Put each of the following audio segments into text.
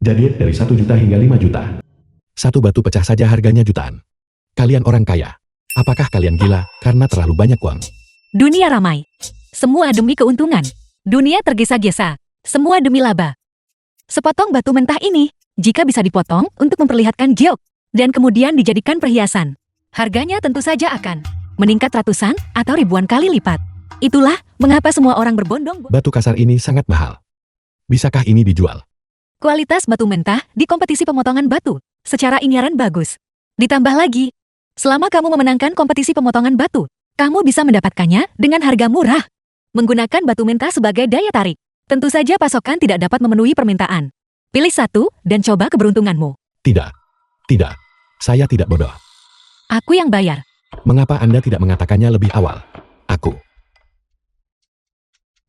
Jadi dari 1 juta hingga 5 juta. Satu batu pecah saja harganya jutaan. Kalian orang kaya. Apakah kalian gila karena terlalu banyak uang? Dunia ramai. Semua demi keuntungan. Dunia tergesa-gesa. Semua demi laba. Sepotong batu mentah ini, jika bisa dipotong untuk memperlihatkan giok, dan kemudian dijadikan perhiasan, harganya tentu saja akan meningkat ratusan atau ribuan kali lipat. Itulah mengapa semua orang berbondong. Batu kasar ini sangat mahal. Bisakah ini dijual? Kualitas batu mentah di kompetisi pemotongan batu secara inyaran bagus. Ditambah lagi, selama kamu memenangkan kompetisi pemotongan batu, kamu bisa mendapatkannya dengan harga murah. Menggunakan batu mentah sebagai daya tarik, tentu saja pasokan tidak dapat memenuhi permintaan. Pilih satu dan coba keberuntunganmu. Tidak. Tidak. Saya tidak bodoh. Aku yang bayar. Mengapa Anda tidak mengatakannya lebih awal? Aku.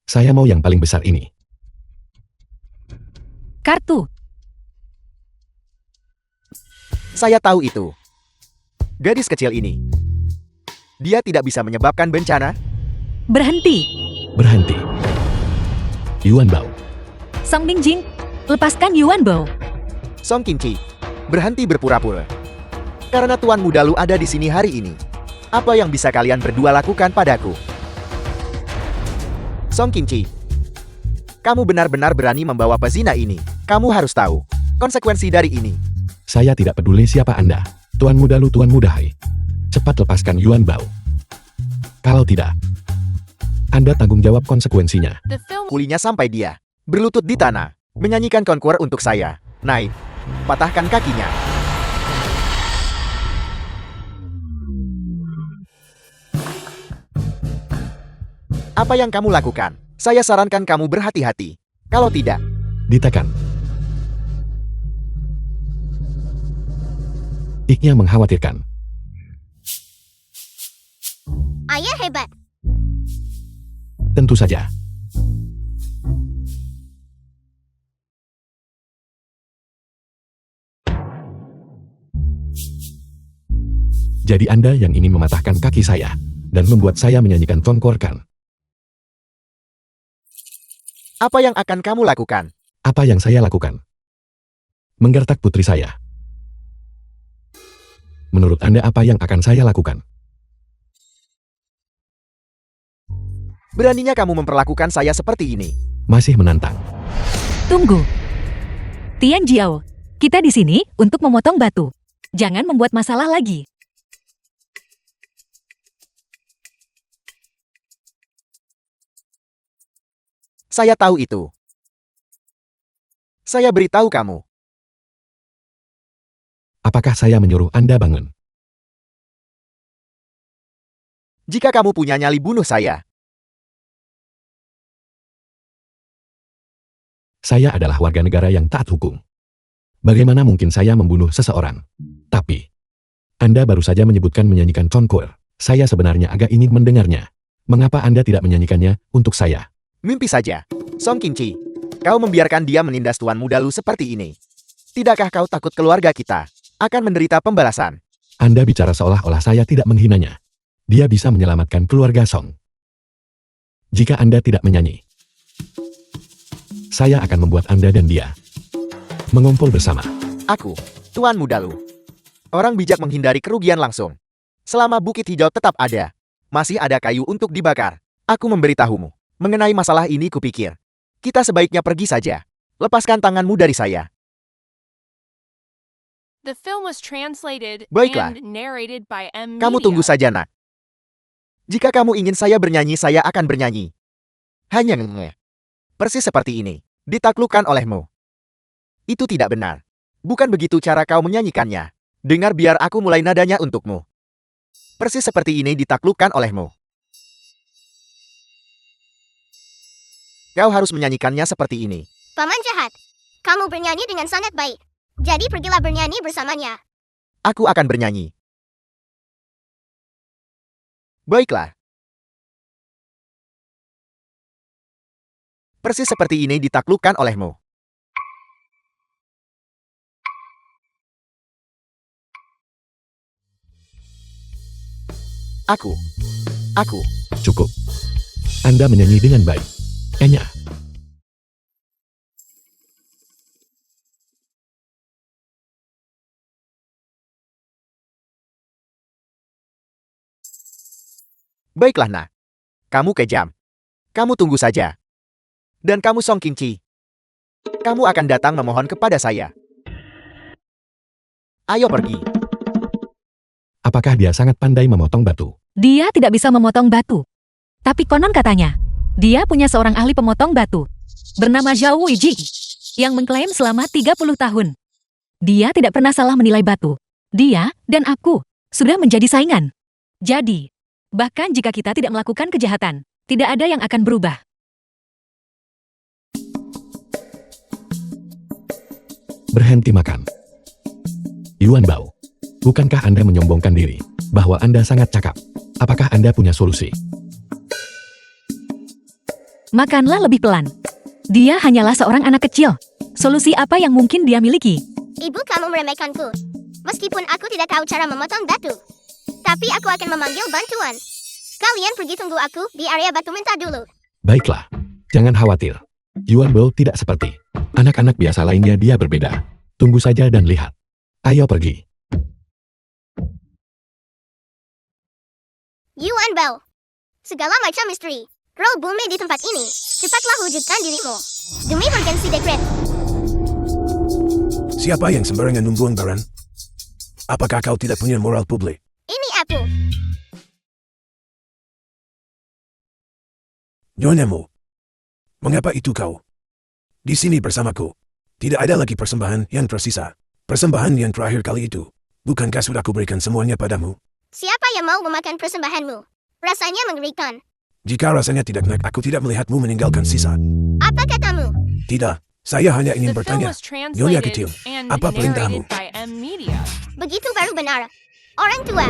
Saya mau yang paling besar ini. Kartu. Saya tahu itu. Gadis kecil ini. Dia tidak bisa menyebabkan bencana. Berhenti. Berhenti. Yuan Bao. Song Mingjing, lepaskan Yuan Bao. Song Qinci, berhenti berpura-pura. Karena Tuan Muda Lu ada di sini hari ini. Apa yang bisa kalian berdua lakukan padaku? Song Qinci, kamu benar-benar berani membawa pezina ini. Kamu harus tahu konsekuensi dari ini. Saya tidak peduli siapa Anda. Tuan Muda Lu, Tuan Muda Hai. Cepat lepaskan Yuan Bao. Kalau tidak, Anda tanggung jawab konsekuensinya. Kulinya sampai dia berlutut di tanah, menyanyikan konkur untuk saya. Naik, patahkan kakinya. Apa yang kamu lakukan? Saya sarankan kamu berhati-hati. Kalau tidak, Ditekan. Iknya mengkhawatirkan. Ayah hebat. Tentu saja. Jadi Anda yang ingin mematahkan kaki saya dan membuat saya menyanyikan konkorkan. apa yang akan kamu lakukan? Apa yang saya lakukan? Menggertak putri saya. Menurut Anda apa yang akan saya lakukan? Beraninya kamu memperlakukan saya seperti ini. Masih menantang. Tunggu. Tian Jiao, kita di sini untuk memotong batu. Jangan membuat masalah lagi. Saya tahu itu. Saya beritahu kamu. Apakah saya menyuruh Anda bangun? Jika kamu punya nyali, bunuh saya. Saya adalah warga negara yang taat hukum. Bagaimana mungkin saya membunuh seseorang? Tapi, Anda baru saja menyebutkan menyanyikan Concour. Saya sebenarnya agak ingin mendengarnya. Mengapa Anda tidak menyanyikannya untuk saya? Mimpi saja. Song Qinci, kau membiarkan dia menindas Tuan Muda Lu seperti ini. Tidakkah kau takut keluarga kita akan menderita pembalasan? Anda bicara seolah-olah saya tidak menghinanya. Dia bisa menyelamatkan keluarga Song. Jika Anda tidak menyanyi, saya akan membuat Anda dan dia mengumpul bersama. Aku, Tuan Muda Lu. Orang bijak menghindari kerugian langsung. Selama Bukit Hijau tetap ada, masih ada kayu untuk dibakar. Aku memberitahumu. Mengenai masalah ini kupikir, kita sebaiknya pergi saja. Lepaskan tanganmu dari saya. The film was translated Baiklah. and narrated by M. Kamu Media. tunggu saja, nak. Jika kamu ingin saya bernyanyi, saya akan bernyanyi. Hanya persis seperti ini, ditaklukkan olehmu. Itu tidak benar. Bukan begitu cara kau menyanyikannya. Dengar, biar aku mulai nadanya untukmu. Persis seperti ini ditaklukkan olehmu. Kau harus menyanyikannya seperti ini. Paman jahat. Kamu bernyanyi dengan sangat baik. Jadi pergilah bernyanyi bersamanya. Aku akan bernyanyi. Baiklah. Persis seperti ini ditaklukkan olehmu. Aku. Cukup. Anda menyanyi dengan baik. Enya. Baiklah nak. Kamu kejam. Kamu tunggu saja. Dan kamu Song Qingqi. Kamu akan datang memohon kepada saya. Ayo pergi. Apakah dia sangat pandai memotong batu? Dia tidak bisa memotong batu. Tapi konon katanya, dia punya seorang ahli pemotong batu. Bernama Zhao Weiji. Yang mengklaim selama 30 tahun. Dia tidak pernah salah menilai batu. Dia dan aku sudah menjadi saingan. Jadi, bahkan jika kita tidak melakukan kejahatan, tidak ada yang akan berubah. Berhenti makan. Yuan Bao, bukankah Anda menyombongkan diri bahwa Anda sangat cakap? Apakah Anda punya solusi? Makanlah lebih pelan. Dia hanyalah seorang anak kecil. Solusi apa yang mungkin dia miliki? Ibu kamu meremehkanku. Meskipun aku tidak tahu cara memotong batu. Tapi aku akan memanggil bantuan. Kalian pergi tunggu aku di area batu mentah dulu. Baiklah, jangan khawatir. Yuan Bao tidak seperti anak-anak biasa lainnya, dia berbeda. Tunggu saja dan lihat. Ayo pergi. Yuan Bao. Segala macam misteri. Roll bumi di tempat ini. Cepatlah wujudkan dirimu. Demi urgensi dekret. Siapa yang sembarangan membuang barang? Apakah kau tidak punya moral publik? Ini aku. Nyonya-mu. Mengapa itu kau? Di sini bersamaku. Tidak ada lagi persembahan yang tersisa. Persembahan yang terakhir kali itu. Bukankah sudah kuberikan semuanya padamu? Siapa yang mau memakan persembahanmu? Rasanya mengerikan. Jika rasanya tidak enak, aku tidak melihatmu meninggalkan sisa. Apa katamu? Tidak. Saya hanya ingin The film bertanya. was Nyonya translated kecil, and apa perintahmu? narrated by Media. Begitu baru benar. Orang tua.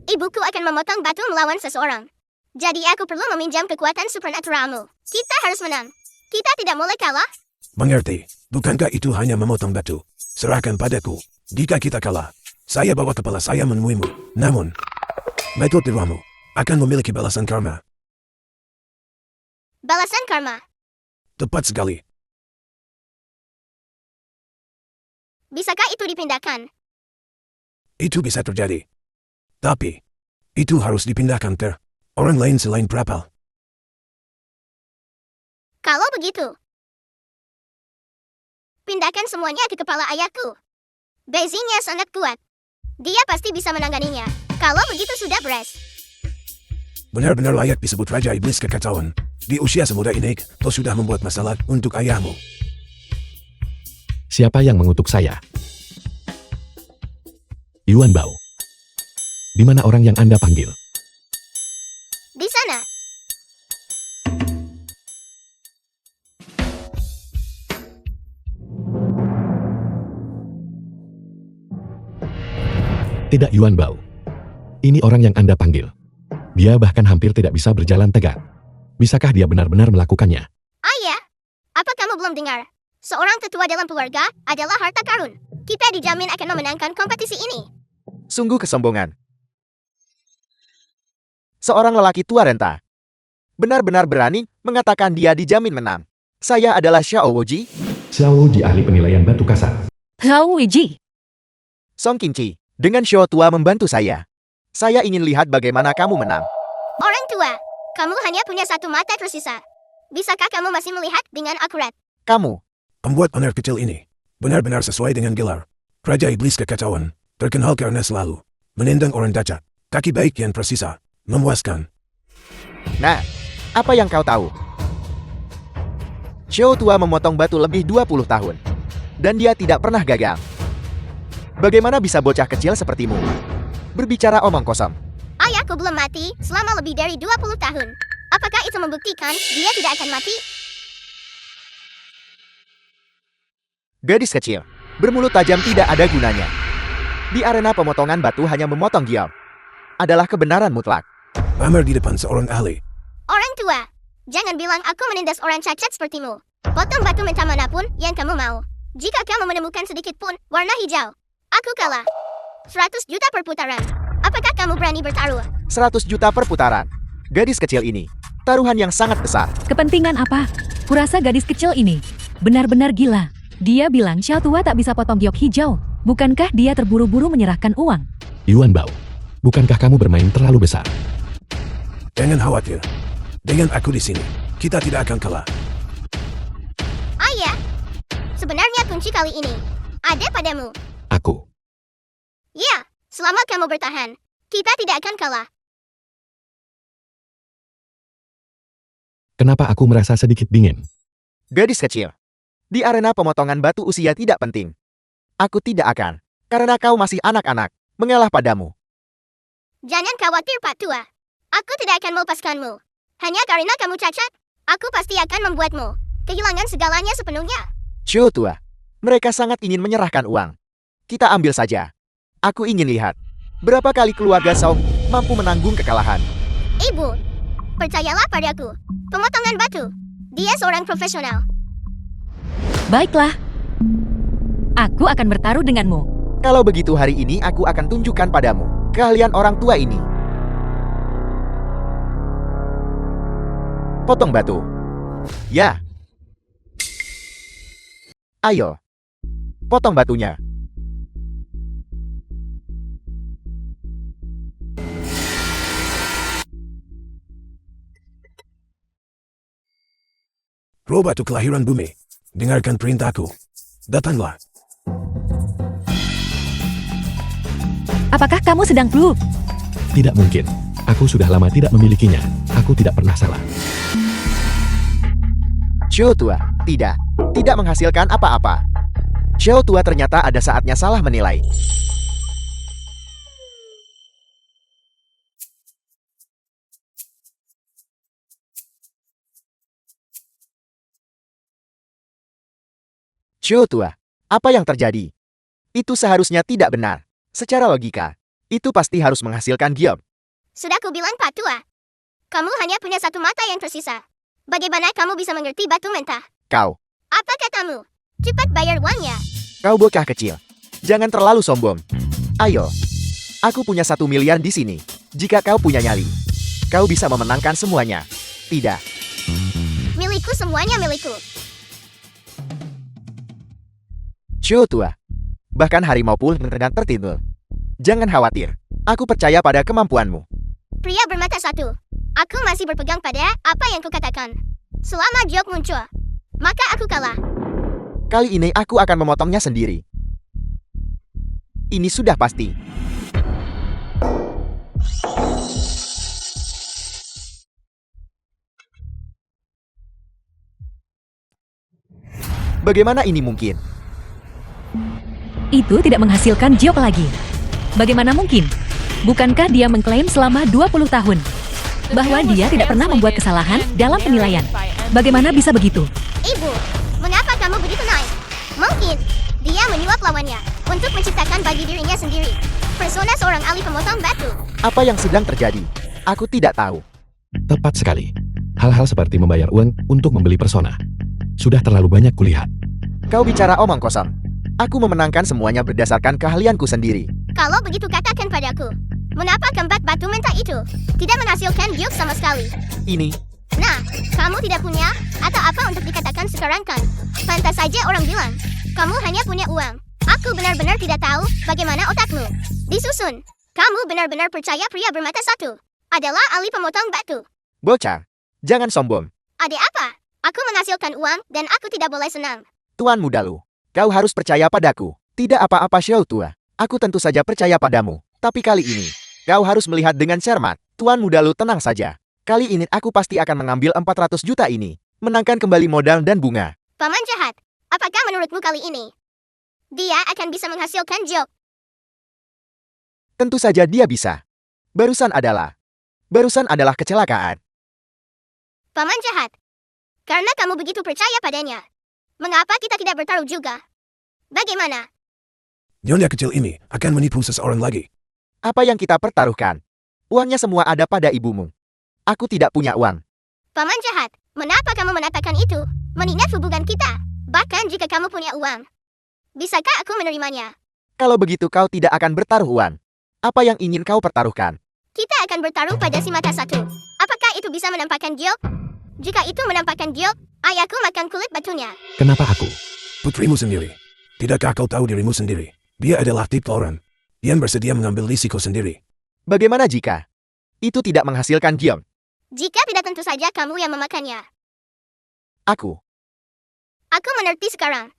Ibuku akan memotong batu melawan seseorang. Jadi aku perlu meminjam kekuatan supernaturalmu. Kita harus menang. Kita tidak boleh kalah. Mengerti. Bukankah itu hanya memotong batu? Serahkan padaku. Jika kita kalah, saya bawa kepala saya menemuimu. Namun, metode dewamu akan memiliki balasan karma. Balasan karma. Tepat sekali. Bisakah itu dipindahkan? Itu bisa terjadi. Tapi, itu harus dipindahkan ke orang lain selain Prapal. Kalau begitu, pindahkan semuanya ke kepala ayahku. Bezinya sangat kuat. Dia pasti bisa menanganinya. Kalau begitu sudah beres. Benar-benar layak disebut Raja Iblis Kekacauan. Di usia semuda ini, kau sudah membuat masalah untuk ayahmu. Siapa yang mengutuk saya? Yuan Bao. Di mana orang yang Anda panggil? Di sana. Tidak, Yuan Bao. Ini orang yang Anda panggil. Dia bahkan hampir tidak bisa berjalan tegak. Bisakah dia benar-benar melakukannya? Ayah, apa kamu belum dengar? Seorang tetua dalam keluarga adalah harta karun. Kita dijamin akan memenangkan kompetisi ini. Sungguh kesombongan. Seorang lelaki tua renta. Benar-benar berani mengatakan dia dijamin menang. Saya adalah Xiao Wuji, Xiao di ahli penilaian batu kasar. Zhao Weiji. Song Qingqi. Dengan Xiao tua membantu saya. Saya ingin lihat bagaimana kamu menang. Orang tua, kamu hanya punya satu mata tersisa. Bisakah kamu masih melihat dengan akurat? Kamu, Pembuat anak kecil ini benar-benar sesuai dengan gelar Raja Iblis Kekacauan, terkenal karena selalu menendang orang cacat. Kaki baik yang tersisa, memuaskan. nah, apa yang kau tahu? Xiao tua memotong batu lebih 20 tahun. Dan dia tidak pernah gagal. Bagaimana bisa bocah kecil sepertimu berbicara omong kosong? Ayahku belum mati selama lebih dari 20 tahun. Apakah itu membuktikan dia tidak akan mati? Gadis kecil, bermulut tajam tidak ada gunanya. Di arena pemotongan batu hanya memotong giam adalah kebenaran mutlak. Pamer di depan seorang ahli. Orang tua, jangan bilang aku menindas orang cacat sepertimu. Potong batu mentah manapun yang kamu mau. Jika kamu menemukan sedikit pun warna hijau, aku kalah. 100 juta per putaran. Apakah kamu berani bertaruh? 100 juta per putaran. Gadis kecil ini, taruhan yang sangat besar. Kepentingan apa? Kurasa gadis kecil ini benar-benar gila. Dia bilang Xiao tua tak bisa potong giok hijau. Bukankah dia terburu-buru menyerahkan uang? Yuan Bao, bukankah kamu bermain terlalu besar? Jangan khawatir. Dengan aku di sini, kita tidak akan kalah. Ayah, sebenarnya kunci kali ini ada padamu. Aku. Ya, selama kamu bertahan, kita tidak akan kalah. Kenapa aku merasa sedikit dingin? Gadis kecil. Di arena pemotongan batu usia tidak penting. Aku tidak akan, karena kau masih anak-anak, mengalah padamu. Jangan khawatir Pak Tua. Aku tidak akan melepaskanmu. Hanya karena kamu cacat, aku pasti akan membuatmu kehilangan segalanya sepenuhnya. Cio tua, mereka sangat ingin menyerahkan uang. Kita ambil saja. Aku ingin lihat, berapa kali keluarga Song mampu menanggung kekalahan. Ibu, percayalah padaku. Pemotongan batu. Dia seorang profesional. Baiklah. Aku akan bertaruh denganmu. Kalau begitu hari ini aku akan tunjukkan padamu keahlian orang tua ini. Potong batu. Ya. Ayo. Potong batunya. Roh batu kelahiran bumi. Dengarkan perintahku. Datanglah. Apakah kamu sedang flu? Tidak mungkin. Aku sudah lama tidak memilikinya. Aku tidak pernah salah. Cio tua, tidak. Tidak menghasilkan apa-apa. Cio tua ternyata ada saatnya salah menilai. Cio tua, apa yang terjadi? Itu seharusnya tidak benar. Secara logika, itu pasti harus menghasilkan giok. Sudah kubilang Pak Tua. Kamu hanya punya satu mata yang tersisa. Bagaimana kamu bisa mengerti batu mentah? Kau, Apa katamu? Cepat bayar uangnya. kau bocah kecil. Jangan terlalu sombong. Ayo, aku punya 1 miliar di sini. Jika kau punya nyali, kau bisa memenangkan semuanya. Tidak. Milikku semuanya milikku. Cio tua. Bahkan harimau pun tertidur. Jangan khawatir. Aku percaya pada kemampuanmu. Pria bermata satu. Aku masih berpegang pada apa yang kukatakan. Selama Jok muncul, maka aku kalah. Kali ini aku akan memotongnya sendiri. Ini sudah pasti. Bagaimana ini mungkin? Itu tidak menghasilkan giok lagi. Bagaimana mungkin? Bukankah dia mengklaim selama 20 tahun bahwa dia tidak pernah membuat kesalahan dalam penilaian? Bagaimana bisa begitu? Ibu, mengapa kamu begitu naik? Mungkin dia menyuap lawannya untuk menciptakan bagi dirinya sendiri persona seorang ahli pemotong batu. Apa yang sedang terjadi? Aku tidak tahu. Tepat sekali. Hal-hal seperti membayar uang untuk membeli persona. Sudah terlalu banyak kulihat. Kau bicara omong kosong. Aku memenangkan semuanya berdasarkan keahlianku sendiri. Kalau begitu katakan padaku, mengapa keempat batu mentah itu tidak menghasilkan giok sama sekali? Ini, Nah, kamu tidak punya atau apa untuk dikatakan sekarang kan? Pantas saja orang bilang, kamu hanya punya uang. Aku benar-benar tidak tahu bagaimana otakmu disusun. Kamu benar-benar percaya pria bermata satu adalah ahli pemotong batu. bocah. Jangan sombong. Ada apa? Aku menghasilkan uang dan aku tidak boleh senang. Tuan muda lu. Kau harus percaya padaku. Tidak apa-apa Xiao tua. Aku tentu saja percaya padamu. Tapi kali ini, kau harus melihat dengan cermat. Tuan muda lu tenang saja. Kali ini aku pasti akan mengambil 400 juta ini. Menangkan kembali modal dan bunga. Paman jahat, apakah menurutmu kali ini dia akan bisa menghasilkan giok? Tentu saja dia bisa. Barusan adalah kecelakaan. Paman jahat, karena kamu begitu percaya padanya, mengapa kita tidak bertaruh juga? Bagaimana? Nyonya kecil ini akan menipu seseorang lagi. Apa yang kita pertaruhkan? Uangnya semua ada pada ibumu. Aku tidak punya uang. Paman jahat, mengapa kamu menatakan itu? Mengingat hubungan kita, bahkan jika kamu punya uang. Bisakah aku menerimanya? Kalau begitu kau tidak akan bertaruh uang. Apa yang ingin kau pertaruhkan? Kita akan bertaruh pada si mata satu. Apakah itu bisa menampakkan giok? Jika itu menampakkan giok, ayahku makan kulit batunya. Kenapa aku? Putrimu sendiri. Tidakkah kau tahu dirimu sendiri? Dia adalah tipe orang yang bersedia mengambil risiko sendiri. Bagaimana jika itu tidak menghasilkan giok? Jika tidak tentu saja kamu yang memakannya. Aku. Aku mengerti sekarang.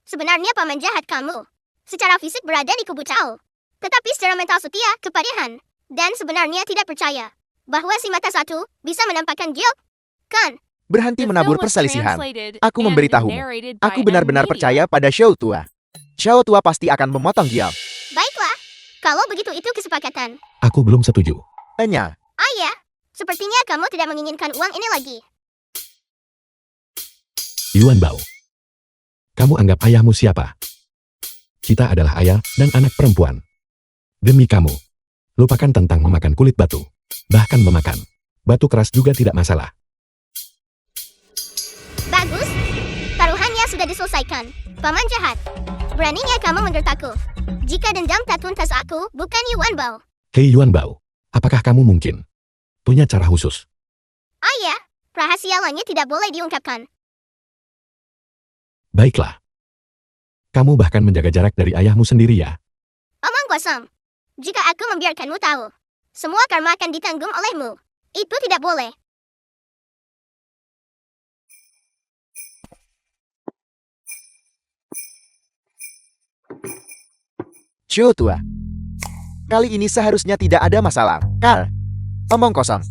Sebenarnya paman jahat kamu. Secara fisik berada di kubu Cao. Tetapi secara mental setia kepada Han. Dan sebenarnya tidak percaya bahwa si mata satu bisa menampakkan giok. Kan? Berhenti The menabur film was perselisihan. translated Aku and memberitahumu. narrated by Aku benar-benar M Media. percaya pada Xiao Tua. Xiao Tua pasti akan memotong Giok. Baiklah. Kalau begitu itu kesepakatan. Aku belum setuju. Hanya, Ayah, sepertinya kamu tidak menginginkan uang ini lagi. Yuan Bao. Kamu anggap ayahmu siapa? Kita adalah ayah dan anak perempuan. Demi kamu. Lupakan tentang memakan kulit batu. Bahkan memakan batu keras juga tidak masalah. Bagus. Taruhannya sudah diselesaikan. Paman jahat. Beraninya kamu mengertaku. Jika dendam tak tuntas aku, bukan Yuan Bao. Hei Yuan Bao. Apakah kamu mungkin punya cara khusus? Ayah, rahasia langit tidak boleh diungkapkan. Baiklah. Kamu bahkan menjaga jarak dari ayahmu sendiri ya. Omong kosong. Jika aku membiarkanmu tahu, semua karma akan ditanggung olehmu. Itu tidak boleh. Xiao Tua. Kali ini seharusnya tidak ada masalah. Kal. Omong kosong.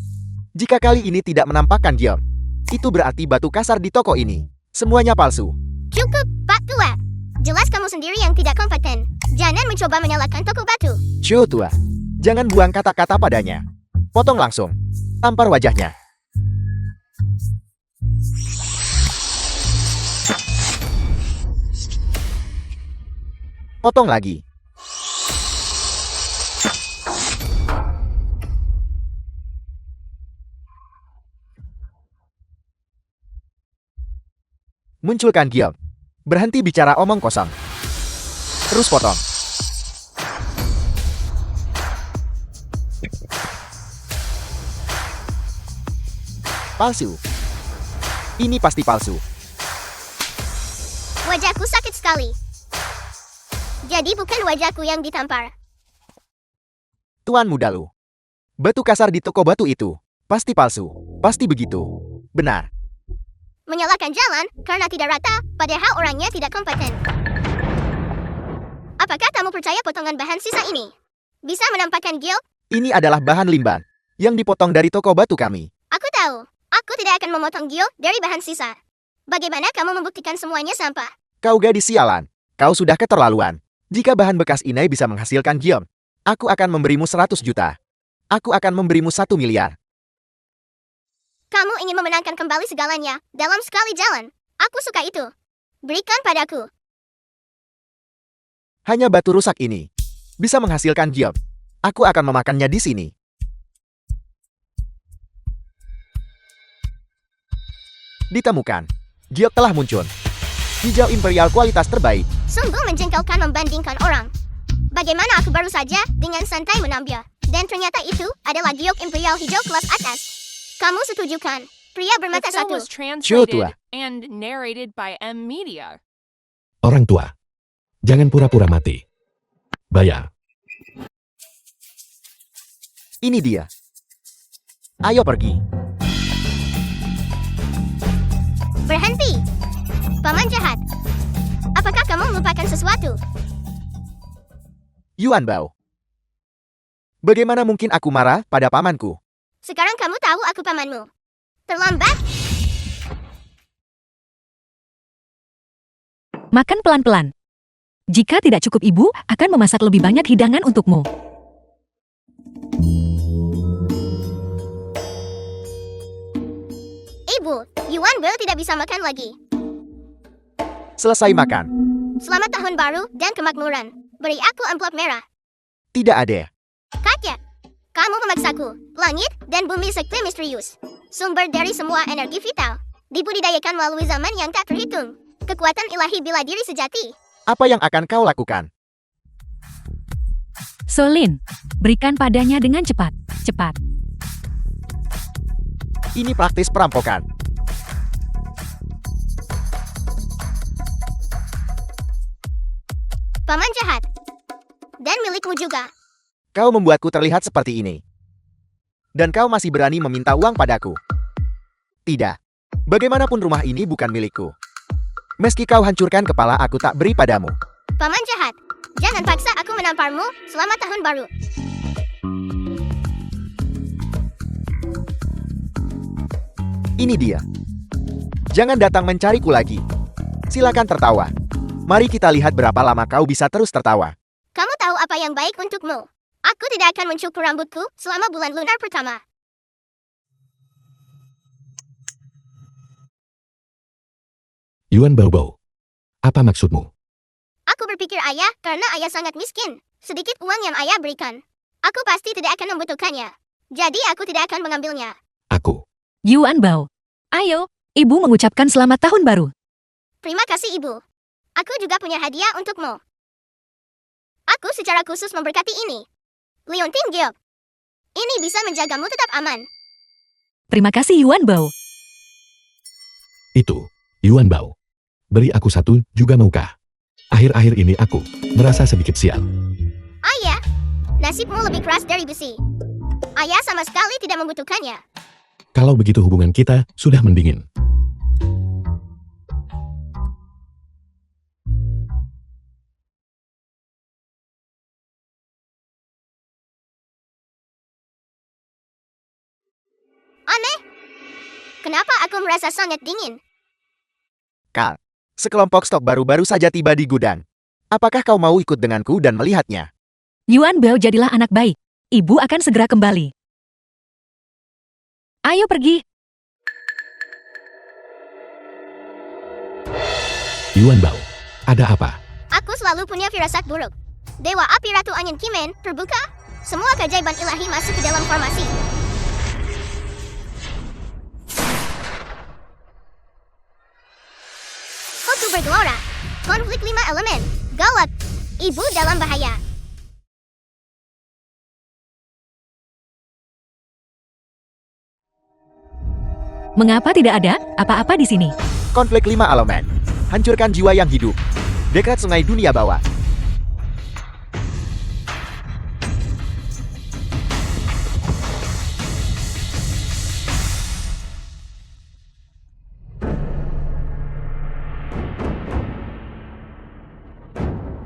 Jika kali ini tidak menampakkan Giok, itu berarti batu kasar di toko ini. Semuanya palsu. Cukup, Pak Tua. Jelas kamu sendiri yang tidak kompeten. Jangan mencoba menyalahkan toko batu. Xiao Tua. Jangan buang kata-kata padanya. Potong langsung. Tampar wajahnya. Potong lagi. Munculkan Giok. Berhenti bicara omong kosong. Terus potong. Palsu. Ini pasti palsu. Wajahku sakit sekali. Jadi bukan wajahku yang ditampar. Tuan muda lu. Batu kasar di toko batu itu pasti palsu. Pasti begitu. Benar. Menyalahkan jalan karena tidak rata, padahal orangnya tidak kompeten. Apakah kamu percaya potongan bahan sisa ini bisa menampakkan giok? Ini adalah bahan limban yang dipotong dari toko batu kami. Aku tahu. Aku tidak akan memotong giok dari bahan sisa. Bagaimana kamu membuktikan semuanya sampah? Kau gadis sialan. Kau sudah keterlaluan. Jika bahan bekas ini bisa menghasilkan giok, aku akan memberimu 100 juta. Aku akan memberimu 1 miliar. Kamu ingin memenangkan kembali segalanya dalam sekali jalan. Aku suka itu. Berikan padaku. Hanya batu rusak ini bisa menghasilkan giok. Aku akan memakannya di sini. Ditemukan. Giok telah muncul. Hijau imperial kualitas terbaik. Sungguh menjengkelkan membandingkan orang. Bagaimana aku baru saja dengan santai menambil. Dan ternyata itu adalah giok imperial hijau kelas atas. Kamu setuju kan? Pria The bermata film satu. was Tua. translated and narrated by M Media. Orang tua. Jangan pura-pura mati. Bayar. Ini dia. Ayo pergi. Berhenti. Paman jahat. Apakah kamu melupakan sesuatu? Yuan Bao. Bagaimana mungkin aku marah pada pamanku? Sekarang kamu tahu aku pamanmu. Terlambat. Makan pelan-pelan. Jika tidak cukup ibu akan memasak lebih banyak hidangan untukmu. Ibu, Yuan Will tidak bisa makan lagi. Selesai makan. Selamat tahun baru dan kemakmuran. Beri aku amplop merah. Tidak ada. Katya, kamu memaksaku. Langit dan bumi sekte misterius. Sumber dari semua energi vital. Dibudidayakan melalui zaman yang tak terhitung. Kekuatan ilahi bila diri sejati. Apa yang akan kau lakukan? Solin, berikan padanya dengan cepat. Cepat. Ini praktis perampokan. Paman jahat. Dan milikmu juga. Kau membuatku terlihat seperti ini. Dan kau masih berani meminta uang padaku? Tidak. Bagaimanapun rumah ini bukan milikku. Meski kau hancurkan kepala, aku tak beri padamu. Paman jahat. Jangan paksa aku menamparmu. Selamat tahun baru. Ini dia. Jangan datang mencariku lagi. Silakan tertawa. Mari kita lihat berapa lama kau bisa terus tertawa. Kamu tahu apa yang baik untukmu. Aku tidak akan mencukur rambutku selama bulan lunar pertama. Yuan Baobao. Apa maksudmu? Aku berpikir ayah karena ayah sangat miskin. Sedikit uang yang ayah berikan. Aku pasti tidak akan membutuhkannya. Jadi aku tidak akan mengambilnya. Aku. Yuan Bao. Ayo, ibu mengucapkan selamat tahun baru. Terima kasih ibu. Aku juga punya hadiah untukmu. Aku secara khusus memberkati ini. Leontin Giok. Ini bisa menjagamu tetap aman. Terima kasih Yuan Bao. Itu. Yuan Bao. Beri aku satu juga maukah? Akhir-akhir ini aku merasa sedikit sial. Ayah, nasibmu lebih keras dari besi. Ayah sama sekali tidak membutuhkannya. Kalau begitu hubungan kita sudah mendingin. Aneh. Kenapa aku merasa sangat dingin? Kal, sekelompok stok baru saja tiba di gudang. Apakah kau mau ikut denganku dan melihatnya? Yuan Bao jadilah anak baik. Ibu akan segera kembali. Ayo pergi. Yuan Bao. Ada apa? Aku selalu punya firasat buruk. Dewa api Ratu Angin Kimen terbuka. Semua keajaiban ilahi masuk ke dalam formasi. Hotu bergelora. Konflik 5 elemen. Galak. Ibu dalam bahaya. Mengapa tidak ada apa-apa di sini? Konflik 5 elemen. Hancurkan jiwa yang hidup. Dekret sungai dunia bawah.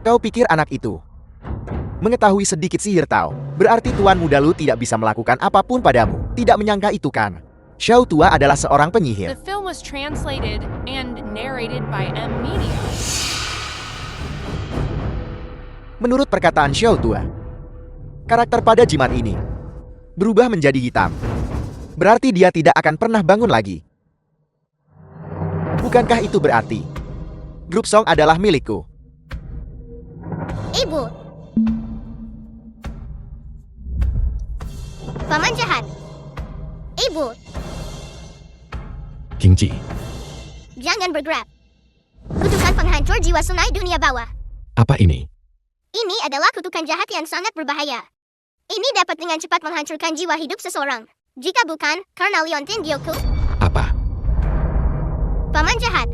Kau pikir anak itu mengetahui sedikit sihir Tao, berarti Tuan Muda Lu tidak bisa melakukan apapun padamu. Tidak menyangka itu kan? Xiao Tua adalah seorang The penyihir. film was translated and narrated by M Media. Menurut perkataan Xiao Tua, karakter pada jimat ini berubah menjadi hitam. Berarti dia tidak akan pernah bangun lagi. Bukankah itu berarti grup Song adalah milikku? Ibu. Paman jahat. Ibu, Kingci. jangan bergerak. Kutukan penghancur jiwa sungai dunia bawah. Apa ini? Ini adalah kutukan jahat yang sangat berbahaya. Ini dapat dengan cepat menghancurkan jiwa hidup seseorang. Jika bukan karena Leontin Gyoku, Apa? paman jahat,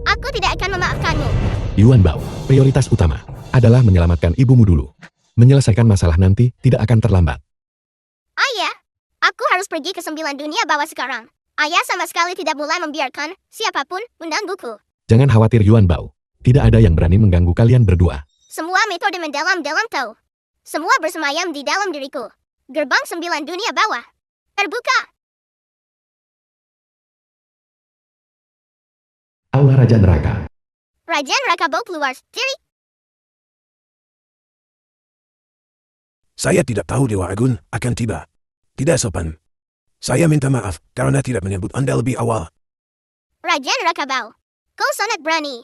aku tidak akan memaafkanmu. Yuan Bao. Prioritas utama adalah menyelamatkan ibumu dulu. Menyelesaikan masalah nanti tidak akan terlambat. Ayah, aku harus pergi ke 9 dunia bawah sekarang. Ayah sama sekali tidak mulai membiarkan siapapun menggangguku. Jangan khawatir Yuan Bao. Tidak ada yang berani mengganggu kalian berdua. Semua metode mendalam dalam Tao. Semua bersemayam di dalam diriku. Gerbang 9 dunia bawah terbuka. Aula Raja Neraka. Raja Neraka bau keluar diri. Saya tidak tahu Dewa Agung akan tiba. Tidak sopan. Saya minta maaf karena tidak menyebut Anda lebih awal. Raja Neraka bau. Kau sangat berani.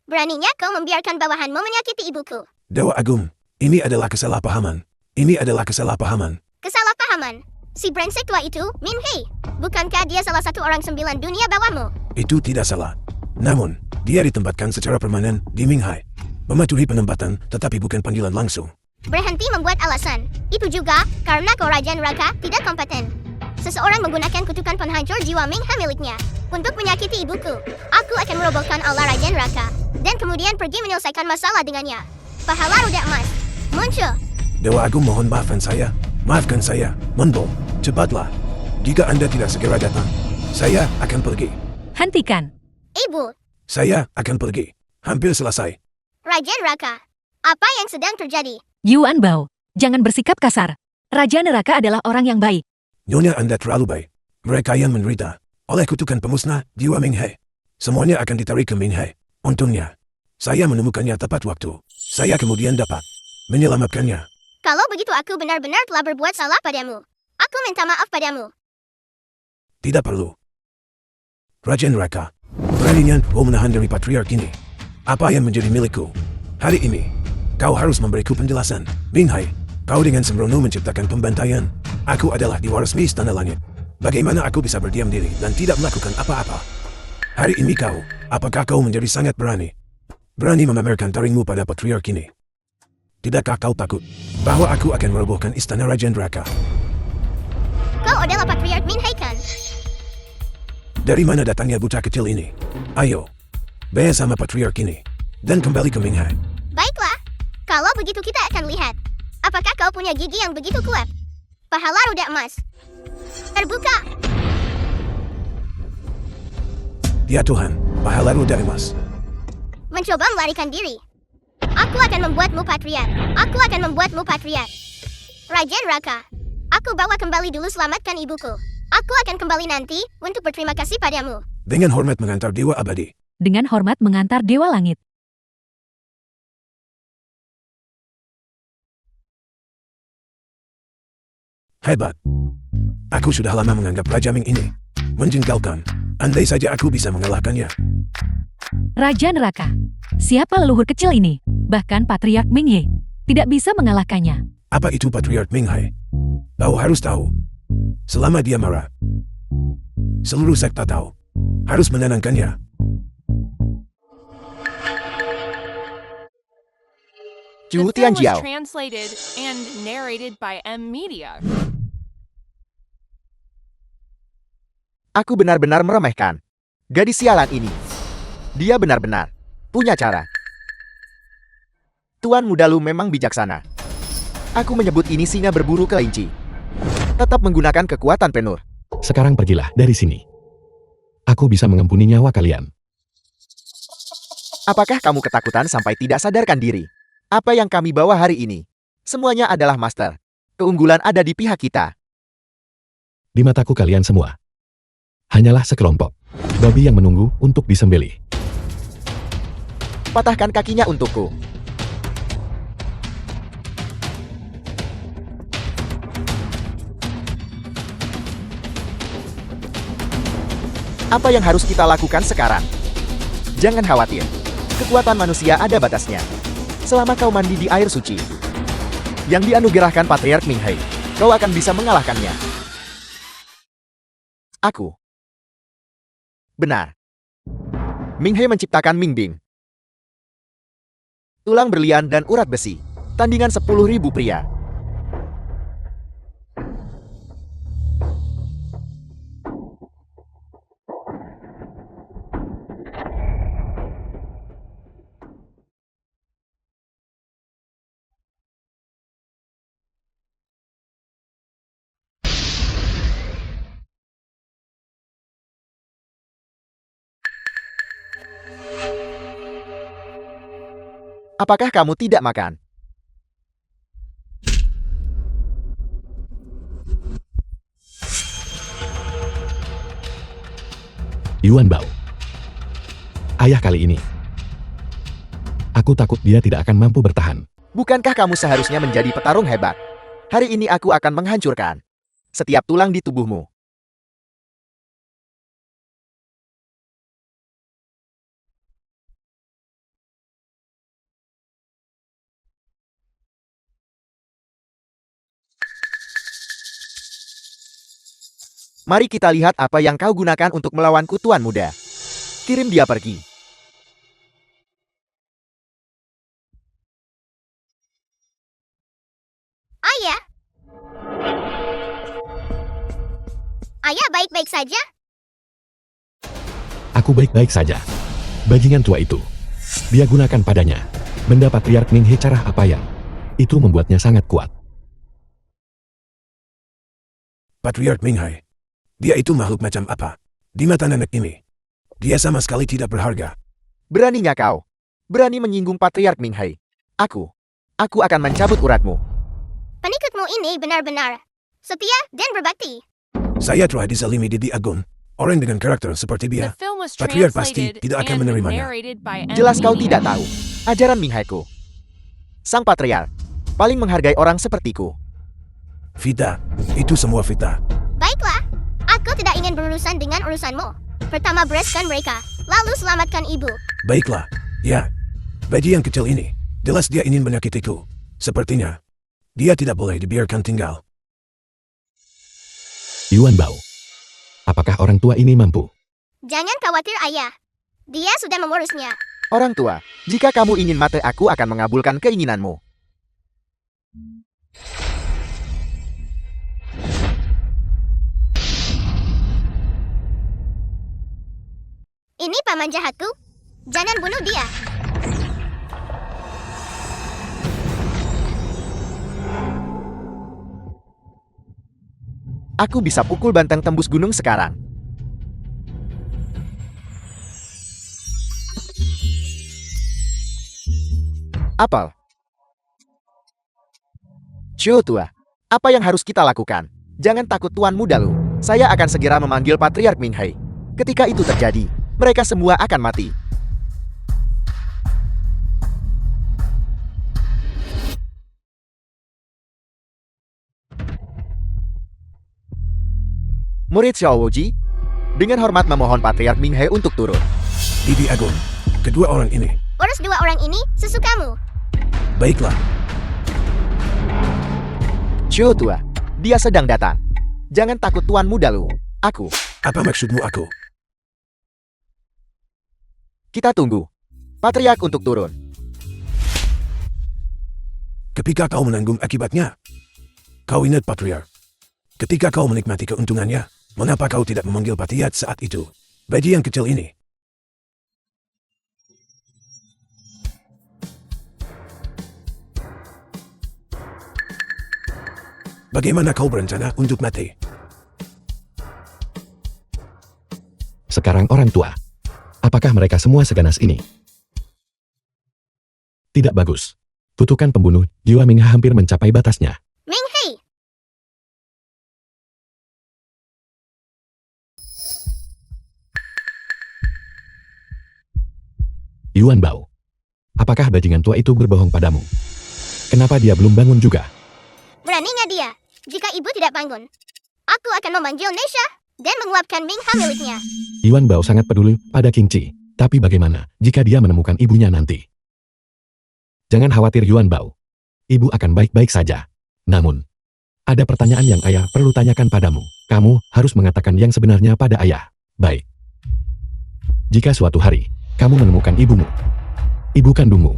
Beraninya kau membiarkan bawahanmu menyakiti ibuku. Dewa Agung, ini adalah kesalahpahaman. Ini adalah kesalahpahaman. Kesalahpahaman. Si brengsek tua itu, Min Hei. Bukankah dia salah satu orang 9 dunia bawahmu? Itu tidak salah. Namun, dia ditempatkan secara permanen di Minghai. Mematuhi penempatan, tetapi bukan panggilan langsung. Berhenti membuat alasan. Itu juga karena kau Raja Neraka tidak kompeten. Seseorang menggunakan kutukan penghancur jiwa Mingha miliknya untuk menyakiti ibuku. Aku akan merobohkan aula Raja Neraka dan kemudian pergi menyelesaikan masalah dengannya. Pahala roda emas muncul. Dewa Agung mohon maafkan saya. Maafkan saya, Monbo. Cepatlah. Jika Anda tidak segera datang, saya akan pergi. Hentikan. Ibu, Saya akan pergi. Hampir selesai. Raja Neraka. Apa yang sedang terjadi? Yuan Bao, jangan bersikap kasar. Raja Neraka adalah orang yang baik. Nyonya Anda terlalu baik. Mereka yang menderita oleh kutukan pemusnah jiwa Ming He. Semuanya akan ditarik ke Ming He. Untungnya, saya menemukannya tepat waktu. Saya kemudian dapat menyelamatkannya. Kalau begitu aku benar-benar telah berbuat salah padamu. Aku minta maaf padamu. Tidak perlu. Raja Neraka, beraninya kau menahan dari patriark ini. Apa yang menjadi milikku? Hari ini, kau harus memberiku penjelasan. Ming He, kau dengan sembrono menciptakan pembantaian. Aku adalah dewa resmi Istana Langit. Bagaimana aku bisa berdiam diri dan tidak melakukan apa-apa? Hari ini kau, apakah kau menjadi sangat berani? Berani memamerkan taringmu pada patriark ini? Tidakkah kau takut bahwa aku akan merobohkan istana Raja Neraka? Kau adalah Patriark Ming He kan? Dari mana datangnya bocah kecil ini? Ayo, bayar sama patriark ini dan kembali ke Ming He. Baiklah. Kalau begitu kita akan lihat. Apakah kau punya gigi yang begitu kuat? Pahala roda emas. Terbuka. Ya Tuhan, pahala roda emas. Mencoba melarikan diri. Aku akan membuatmu patriark. Aku akan membuatmu patriark. Raja Neraka. Aku bawa kembali dulu selamatkan ibuku. Aku akan kembali nanti untuk berterima kasih padamu. Dengan hormat mengantar dewa abadi. Dengan hormat mengantar Dewa Langit. Hebat. Aku sudah lama menganggap Raja Ming ini menjengkelkan. Andai saja aku bisa mengalahkannya. Raja Neraka. Siapa leluhur kecil ini? Bahkan Patriark Ming He tidak bisa mengalahkannya. Apa itu Patriark Ming He? Kau harus tahu. Selama dia marah, seluruh sekta tahu. Harus menenangkannya. The Zhu film was Tianjiao. translated and narrated by M Media. Aku benar-benar meremehkan gadis sialan ini. Dia benar-benar punya cara. Tuan Muda Lu memang bijaksana. Aku menyebut ini singa berburu kelinci. Tetap menggunakan kekuatan penur. Sekarang pergilah dari sini. Aku bisa mengampuni nyawa kalian. Apakah kamu ketakutan sampai tidak sadarkan diri? Apa yang kami bawa hari ini? Semuanya adalah master. Keunggulan ada di pihak kita. Di mataku kalian semua hanyalah sekelompok babi yang menunggu untuk disembelih. Patahkan kakinya untukku. Apa yang harus kita lakukan sekarang? Jangan khawatir. Kekuatan manusia ada batasnya. Selama kau mandi di air suci yang dianugerahkan Patriark Ming He, kau akan bisa mengalahkannya. Aku. Benar. Ming He menciptakan Ming Bing. Tulang berlian dan urat besi. Tandingan 10.000 pria. Apakah kamu tidak makan? Yuan Bao. Ayah kali ini. Aku takut dia tidak akan mampu bertahan. Bukankah kamu seharusnya menjadi petarung hebat? Hari ini aku akan menghancurkan setiap tulang di tubuhmu. Mari kita lihat apa yang kau gunakan untuk melawanku, Tuan Muda. Kirim dia pergi. Ayah. Ayah baik-baik saja? Aku baik-baik saja. Bajingan tua itu. Dia gunakan padanya benda Patriark Ming He Carah apa yang itu membuatnya sangat kuat. Patriark Minghai. Dia itu makhluk macam apa? Di mata nenek ini, dia sama sekali tidak berharga. Beraninya kau. Berani menyinggung Patriark Minghai. Aku akan mencabut uratmu. Pengikutmu ini benar-benar setia dan berbakti. Saya telah dizalimi Didi Agung. Orang dengan karakter seperti The dia. film was Patriark pasti translated tidak akan and menerimanya. narrated by M. Jelas kau Nining. tidak tahu ajaran Minghaiku. Sang Patriark paling menghargai orang sepertiku. Fitnah. Itu semua fitnah. Baiklah, aku tidak ingin berurusan dengan urusanmu. Pertama bereskan mereka, lalu selamatkan ibu. Baiklah. Ya. Bayi yang kecil ini. Jelas dia ingin menyakitiku. Sepertinya. Dia tidak boleh dibiarkan tinggal. Yuan Bao. Apakah orang tua ini mampu? Jangan khawatir ayah. Dia sudah mengurusnya. Orang tua, jika kamu ingin mati aku akan mengabulkan keinginanmu. Ini paman jahatku. Jangan bunuh dia. Aku bisa pukul banteng tembus gunung sekarang. Apel. Cio tua, apa yang harus kita lakukan? Jangan takut Tuan Muda Lu. Saya akan segera memanggil Patriark Minghai. Ketika itu terjadi, mereka semua akan mati. Murid Xiao Wuji, dengan hormat memohon Patriark Minghai untuk turun. Didi Agung. Kedua orang ini. Urus dua orang ini sesukamu. Baiklah. Cio tua, dia sedang datang. Jangan takut Tuan Muda Lu. Aku. Apa maksudmu aku? Kita tunggu. Patriark untuk turun. Ketika kau menanggung akibatnya. Kau ingat Patriark. Ketika kau menikmati keuntungannya, mengapa kau tidak memanggil Patriark saat itu? Bayi yang kecil ini. Bagaimana kau berencana untuk mati? Sekarang orang tua. Apakah mereka semua seganas ini? Tidak bagus. Kutukan pembunuh, jiwa Mingha hampir mencapai batasnya. Minghai, Yuan Bao. Apakah bajingan tua itu berbohong padamu? Kenapa dia belum bangun juga? beraninya dia. Jika ibu tidak bangun, aku akan memanggil Nesha dan menguapkan Mingha miliknya. Yuan Bao sangat peduli pada Qingci. Tapi bagaimana jika dia menemukan ibunya nanti? Jangan khawatir Yuan Bao. Ibu akan baik-baik saja. Namun, ada pertanyaan yang ayah perlu tanyakan padamu. Kamu harus mengatakan yang sebenarnya pada ayah. Baik. Jika suatu hari, kamu menemukan ibumu, ibu kandungmu,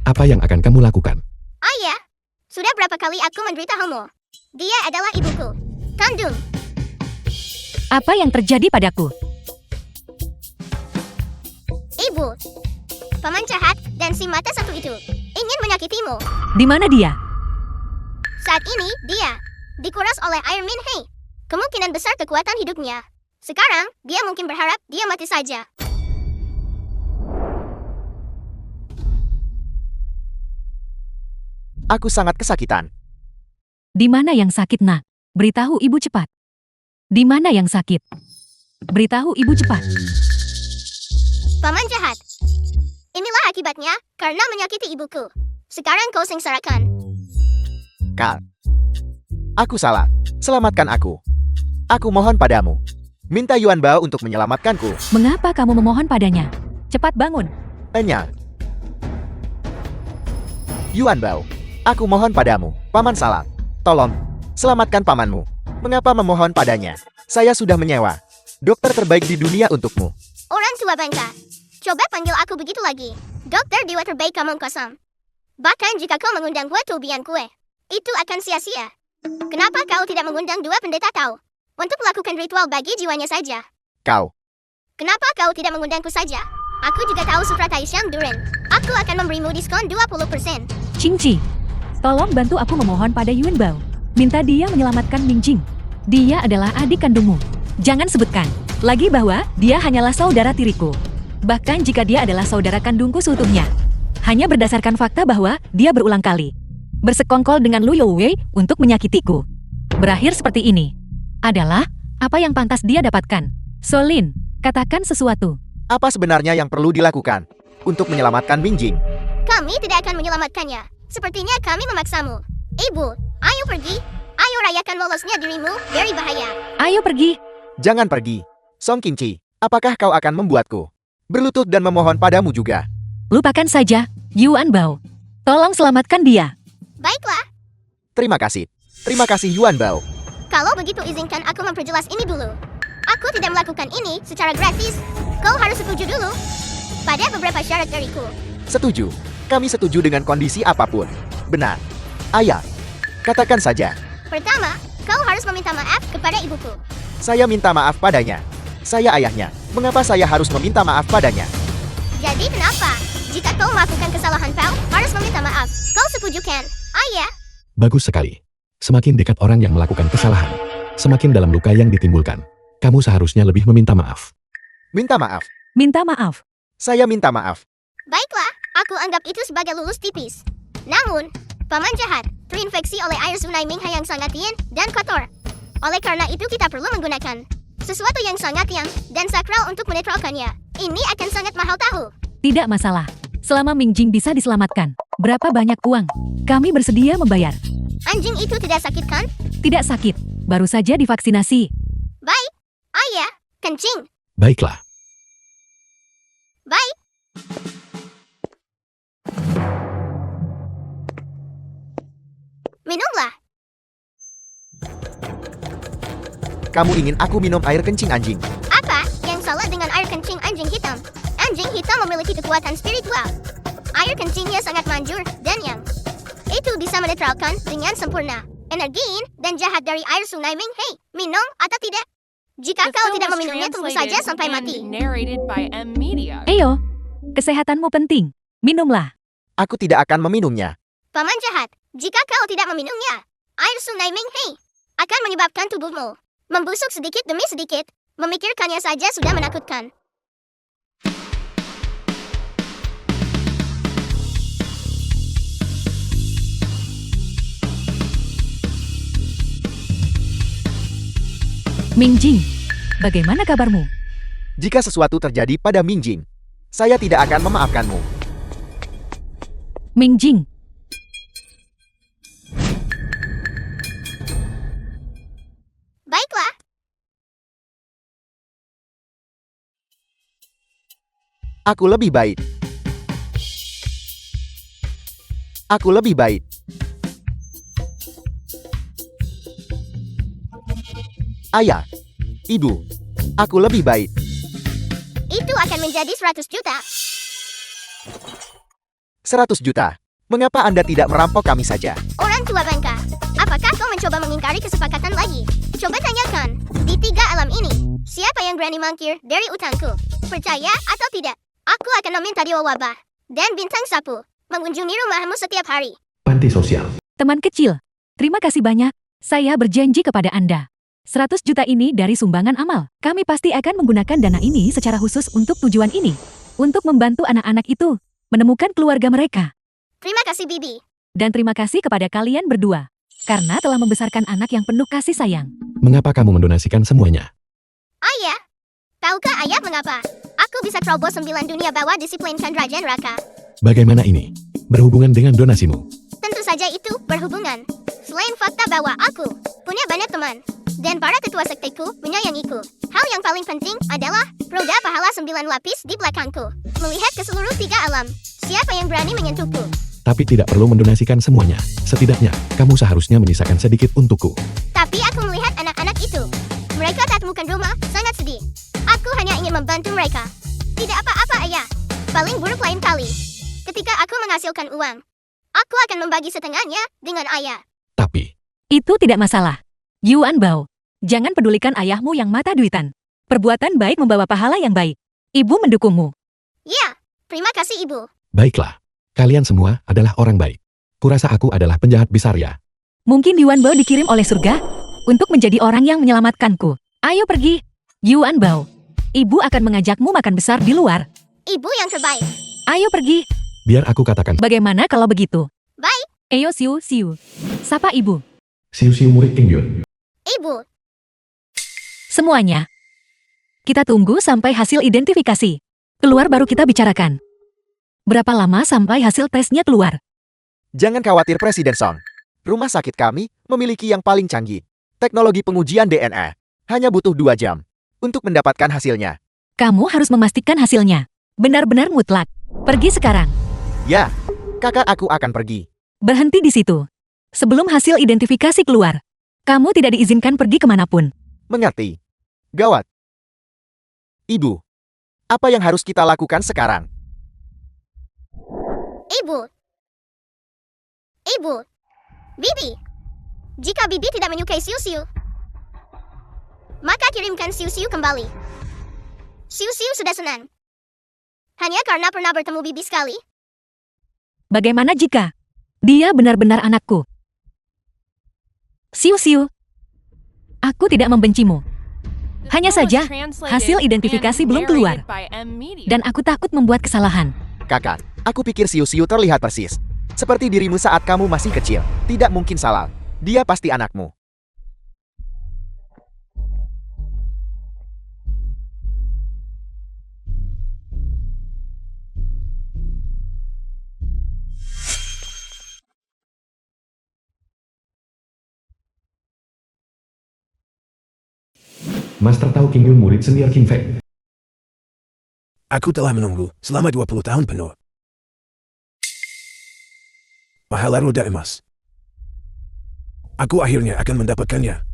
apa yang akan kamu lakukan? Ayah, sudah berapa kali aku memberitahumu? Dia adalah ibuku kandung. Apa yang terjadi padaku? Ibu, paman jahat dan si mata satu itu ingin menyakitimu. Di mana dia? Saat ini, dia dikuras oleh air Minghai. Kemungkinan besar kekuatan hidupnya. Sekarang, dia mungkin berharap dia mati saja. Aku sangat kesakitan. Di mana yang sakit, nak? Beritahu ibu cepat. Di mana yang sakit? Beritahu ibu cepat. Paman jahat. Inilah akibatnya karena menyakiti ibuku. Sekarang kau sengsarakan. Kal. Aku salah. Selamatkan aku. Aku mohon padamu. Minta Yuan Bao untuk menyelamatkanku. Mengapa kamu memohon padanya? Cepat bangun. Tanya. Yuan Bao. Aku mohon padamu. Paman salah. Tolong. Selamatkan pamanmu. Mengapa memohon padanya? Saya sudah menyewa dokter terbaik di dunia untukmu. Orang tua bangka. Coba panggil aku begitu lagi. Dokter dewa terbaik kamu kosong. Bahkan jika kau mengundang dua tubian kue, itu akan sia-sia. Kenapa kau tidak mengundang dua pendeta kau? Untuk melakukan ritual bagi jiwanya saja. Kau. Kenapa kau tidak mengundangku saja? Aku juga tahu Supratai Siang Duren. Aku akan memberimu diskon 20%. Qingci, tolong bantu aku memohon pada Yuan Bao. Minta dia menyelamatkan Ming Jing. Dia adalah adik kandungmu. Jangan sebutkan lagi bahwa dia hanyalah saudara tiriku. Bahkan jika dia adalah saudara kandungku seutuhnya. Hanya berdasarkan fakta bahwa dia berulang kali bersekongkol dengan Lu Youwei untuk menyakitiku. Berakhir seperti ini adalah apa yang pantas dia dapatkan. Solin, katakan sesuatu. Apa sebenarnya yang perlu dilakukan untuk menyelamatkan Mingjing? Kami tidak akan menyelamatkannya. Sepertinya kami memaksamu. Ibu, ayo pergi. Ayo rayakan lolosnya dirimu dari bahaya. Ayo pergi. Jangan pergi. Song Qingqi, apakah kau akan membuatku berlutut dan memohon padamu juga? Lupakan saja, Yuan Bao. Tolong selamatkan dia. Baiklah, Terima kasih. Terima kasih Yuan Bao. kalau begitu izinkan aku memperjelas ini dulu. Aku tidak melakukan ini secara gratis. Kau harus setuju dulu pada beberapa syarat dariku. Setuju. Kami setuju dengan kondisi apapun. Benar. Ayah, katakan saja. Pertama, kau harus meminta maaf kepada ibuku. Saya minta maaf padanya. Saya ayahnya. Mengapa saya harus meminta maaf padanya? Jadi kenapa? Jika kau melakukan kesalahan kau harus meminta maaf. Kau setuju kan, ayah? Bagus sekali. Semakin dekat orang yang melakukan kesalahan, semakin dalam luka yang ditimbulkan. Kamu seharusnya lebih meminta maaf. Minta maaf. Minta maaf. Saya minta maaf. Baiklah, aku anggap itu sebagai lulus tipis. Namun, paman jahat, terinfeksi oleh air sungai Mingha yang sangat dingin dan kotor. Oleh karena itu kita perlu menggunakan sesuatu yang sangat yang dan sakral untuk menetralkannya. Ini akan sangat mahal tahu. Tidak masalah. Selama Mingjing bisa diselamatkan. Berapa banyak uang? Kami bersedia membayar. Anjing itu tidak sakit kan? Tidak sakit. Baru saja divaksinasi. Baik. Ayah, kencing. Baiklah. Baik. Minumlah. Kamu ingin aku minum air kencing anjing? Apa yang salah dengan air kencing anjing hitam? Anjing hitam memiliki kekuatan spiritual. Air kencingnya sangat manjur dan yang itu bisa menetralkan dengan sempurna energi yin dan jahat dari air sungai Minghei. Minum atau tidak? Jika The kau film tidak was meminumnya, tunggu translated saja sampai and mati. narrated by M Media. Eyo, kesehatanmu penting. Minumlah. Aku tidak akan meminumnya. Paman jahat, jika kau tidak meminumnya, air sungai Minghei akan menyebabkan tubuhmu membusuk sedikit demi sedikit. Memikirkannya saja sudah menakutkan. Mingjing, bagaimana kabarmu? Jika sesuatu terjadi pada Mingjing, saya tidak akan memaafkanmu. Mingjing, Baiklah, Aku lebih baik. Aku lebih baik. Ayah, ibu, aku lebih baik. itu akan menjadi 100 juta. 100 juta. Mengapa Anda tidak merampok kami saja? Orang tua bangka, apakah kau mencoba mengingkari kesepakatan lagi? Coba tanyakan, di 3 alam ini, siapa yang berani mangkir dari utangku? Percaya atau tidak, aku akan meminta dewa wabah dan bintang sapu mengunjungi rumahmu setiap hari. Panti sosial. teman kecil. Terima kasih banyak. Saya berjanji kepada Anda. 100 juta ini dari sumbangan amal. Kami pasti akan menggunakan dana ini secara khusus untuk tujuan ini. Untuk membantu anak-anak itu menemukan keluarga mereka. Terima kasih Bibi. Dan terima kasih kepada kalian berdua. Karena telah membesarkan anak yang penuh kasih sayang. Mengapa kamu mendonasikan semuanya? Ayah, tahukah ayah mengapa? Aku bisa terobos 9 dunia bawah disiplin Chandrajan Raka. Bagaimana ini berhubungan dengan donasimu? Tentu saja itu berhubungan. Selain fakta bahwa aku punya banyak teman dan para tetua sekteku menyayangiku, hal yang paling penting adalah roda pahala 9 lapis di belakangku. Melihat ke seluruh 3 alam, siapa yang berani menyentuhku? Tapi tidak perlu mendonasikan semuanya. Setidaknya, kamu seharusnya menyisakan sedikit untukku. Tapi aku melihat anak-anak itu. Mereka tak temukan rumah, sangat sedih. Aku hanya ingin membantu mereka. Tidak apa-apa ayah. Paling buruk lain kali. Ketika aku menghasilkan uang, aku akan membagi setengahnya dengan ayah. Tapi, Itu tidak masalah. Yuan Bao, jangan pedulikan ayahmu yang mata duitan. Perbuatan baik membawa pahala yang baik. Ibu mendukungmu. Ya, terima kasih ibu. baiklah. Kalian semua adalah orang baik. Kurasa aku adalah penjahat besar ya. Mungkin Yuan Bao dikirim oleh surga untuk menjadi orang yang menyelamatkanku. Ayo pergi. Yuan Bao. Ibu akan mengajakmu makan besar di luar. Ibu yang terbaik. Ayo pergi. Biar aku katakan, Bagaimana kalau begitu? Baik, Eyo Siu Siu. Sapa ibu. siu-siu murid King Yun. ibu. Semuanya. Kita tunggu sampai hasil identifikasi keluar baru kita bicarakan. Berapa lama sampai hasil tesnya keluar? Jangan khawatir Presiden Song. Rumah sakit kami memiliki yang paling canggih. Teknologi pengujian DNA. Hanya butuh 2 jam untuk mendapatkan hasilnya. Kamu harus memastikan hasilnya benar-benar mutlak. Pergi sekarang. Ya, kakak aku akan pergi. Berhenti di situ. Sebelum hasil identifikasi keluar, kamu tidak diizinkan pergi kemanapun. Mengerti? Gawat. Ibu, apa yang harus kita lakukan sekarang? Ibu. Ibu. Bibi. Jika Bibi tidak menyukai Siu-Siu, maka kirimkan Siu-Siu kembali. Siu-Siu sudah senang. Hanya karena pernah bertemu Bibi sekali. Bagaimana jika dia benar-benar anakku? Siu-Siu, aku tidak membencimu. Hanya saja, hasil identifikasi belum keluar. Dan aku takut membuat kesalahan. Kakak, aku pikir Siu-Siu terlihat persis seperti dirimu saat kamu masih kecil. Tidak mungkin salah. Dia pasti anakmu. Master tahu King Yun murid senior King Feng. Aku telah menunggu selama 20 tahun penuh. Pahala roda emas. Aku akhirnya akan mendapatkannya.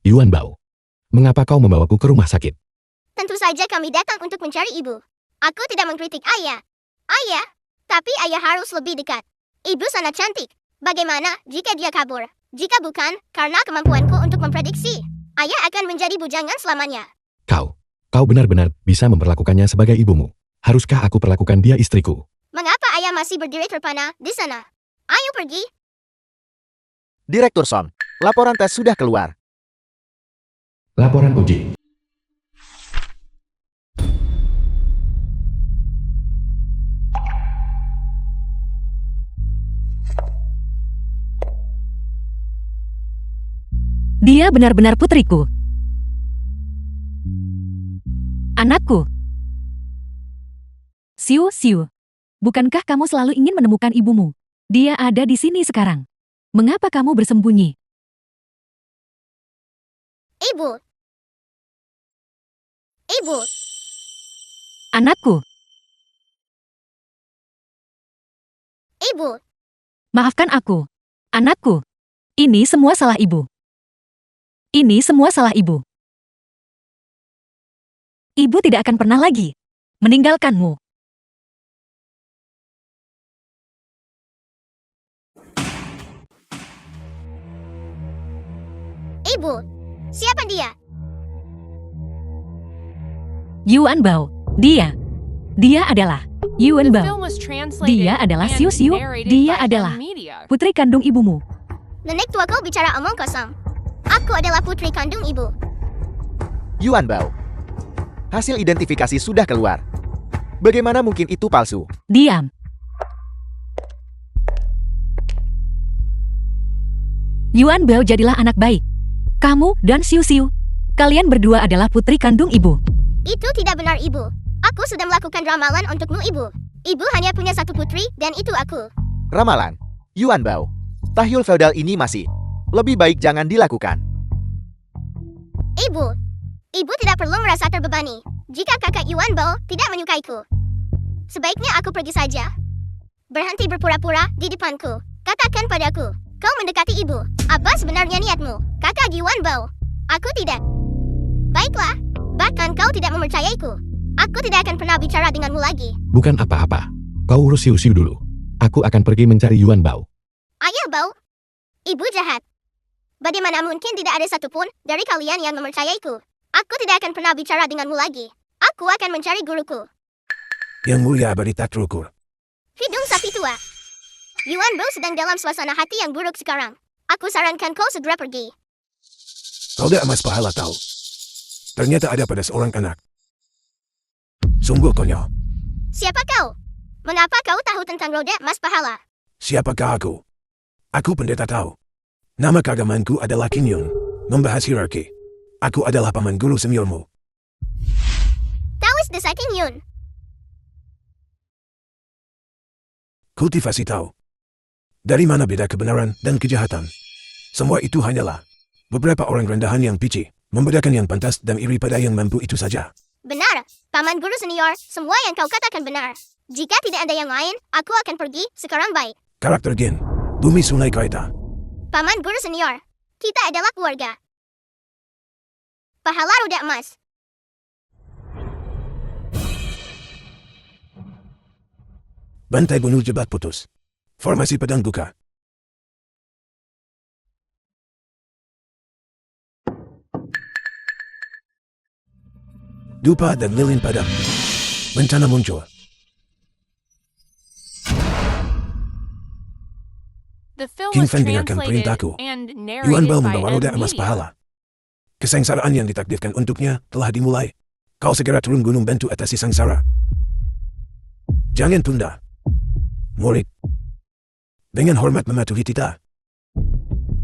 Yuan Bao. Mengapa kau membawaku ke rumah sakit? Tentu saja kami datang untuk mencari ibu. Aku tidak mengkritik ayah. Ayah, tapi ayah harus lebih dekat. Ibu sangat cantik. Bagaimana jika dia kabur? Jika bukan, karena kemampuanku untuk memprediksi, ayah akan menjadi bujangan selamanya. Kau benar-benar bisa memperlakukannya sebagai ibumu. Haruskah aku perlakukan dia istriku? Mengapa ayah masih berdiri terpana di sana? Ayo pergi. Direktur Song, laporan tes sudah keluar. Laporan uji. Dia benar-benar putriku. Anakku. Siu-Siu, bukankah kamu selalu ingin menemukan ibumu? Dia ada di sini sekarang. Mengapa kamu bersembunyi? Ibu. Ibu. Anakku. Ibu. Maafkan aku. Anakku. Ini semua salah ibu. Ini semua salah ibu. Ibu tidak akan pernah lagi meninggalkanmu. Ibu. Siapa dia? Yuan Bao. Dia adalah Yuan Bao. Dia adalah Siu-Siu. Dia adalah putri kandung ibumu. Nenek tuaku bicara omong kosong. Aku adalah putri kandung ibu. Yuan Bao. Hasil identifikasi sudah keluar. Bagaimana mungkin itu palsu? Diam. Yuan Bao jadilah anak baik. Kamu dan Siu-Siu, kalian berdua adalah putri kandung ibu. Itu tidak benar, ibu. Aku sudah melakukan ramalan untukmu, ibu. Ibu hanya punya satu putri, dan itu aku. Ramalan. Yuan Bao. Tahyul feodal ini masih lebih baik jangan dilakukan. Ibu. Ibu tidak perlu merasa terbebani jika kakak Yuan Bao tidak menyukaiku. Sebaiknya aku pergi saja. Berhenti berpura-pura di depanku. Katakan padaku, kau mendekati ibu. Apa sebenarnya niatmu, kakak Yuan Bao? Aku tidak. Baiklah, bahkan kau tidak mempercayaiku. Aku tidak akan pernah bicara denganmu lagi. Bukan apa-apa. Kau urus Siu-Siu dulu. Aku akan pergi mencari Yuan Bao. Ayah Bao, ibu jahat. Bagaimana mungkin tidak ada satupun dari kalian yang mempercayaiku? Aku tidak akan pernah bicara denganmu lagi. Aku akan mencari guruku. Yang Mulia Abadi tak terukur. Hidung sapi tua. Yuan Bo sedang dalam suasana hati yang buruk sekarang. Aku sarankan kau segera pergi. Roda emas pahala tahu. Ternyata ada pada seorang anak. Sungguh konyol. Siapa kau? Mengapa kau tahu tentang roda emas pahala? Siapakah aku? Aku pendeta tahu. Nama keagamanku adalah King Yun. Membahas hierarki. Aku adalah paman guru seniormu. Taoist desa King Yun. Kultivasi tahu. Dari mana beda kebenaran dan kejahatan? Semua itu hanyalah beberapa orang rendahan yang pici, membedakan yang pantas dan iri pada yang mampu itu saja. Benar, paman guru senior, semua yang kau katakan benar. Jika tidak ada yang lain, aku akan pergi sekarang baik. Karakter Gin, Bumi Sungai Kaita. Paman guru senior, kita adalah keluarga. Pahala roda emas. Bantai bunuh jebat putus. Formasi pedang buka. Dupa dan lilin padam. Bencana muncul. The film King was Feng dengarkan translated perintahku. and Yuan narrated Bao by membawa M roda emas Media. pahala. Kesengsaraan yang ditakdirkan untuknya telah dimulai. Kau segera turun gunung bantu atasi sengsara. Jangan tunda. Murid. Dengan hormat mematuhi titah.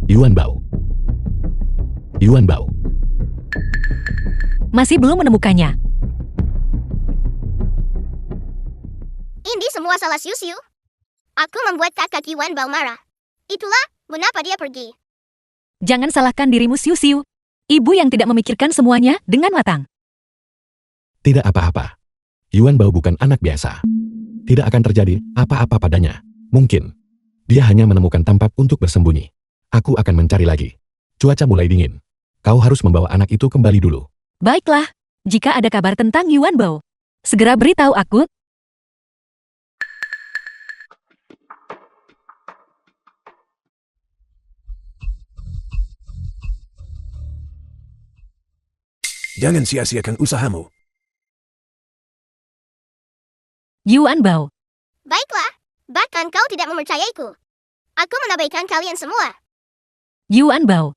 Yuan Bao. Yuan Bao. Masih belum menemukannya. Ini semua salah Siu Siu. Aku membuat kakak Yuan Bao marah. Itulah mengapa dia pergi. Jangan salahkan dirimu, Siu Siu. Ibu yang tidak memikirkan semuanya dengan matang. Tidak apa-apa. Yuan Bao bukan anak biasa. Tidak akan terjadi apa-apa padanya. Mungkin dia hanya menemukan tempat untuk bersembunyi. Aku akan mencari lagi. Cuaca mulai dingin. Kau harus membawa anak itu kembali dulu. Baiklah, jika ada kabar tentang Yuan Bao, segera beritahu aku. Jangan sia-siakan usahamu. Yuan Bao. Baiklah, bahkan kau tidak mempercayaiku. Aku mengabaikan kalian semua. Yuan Bao.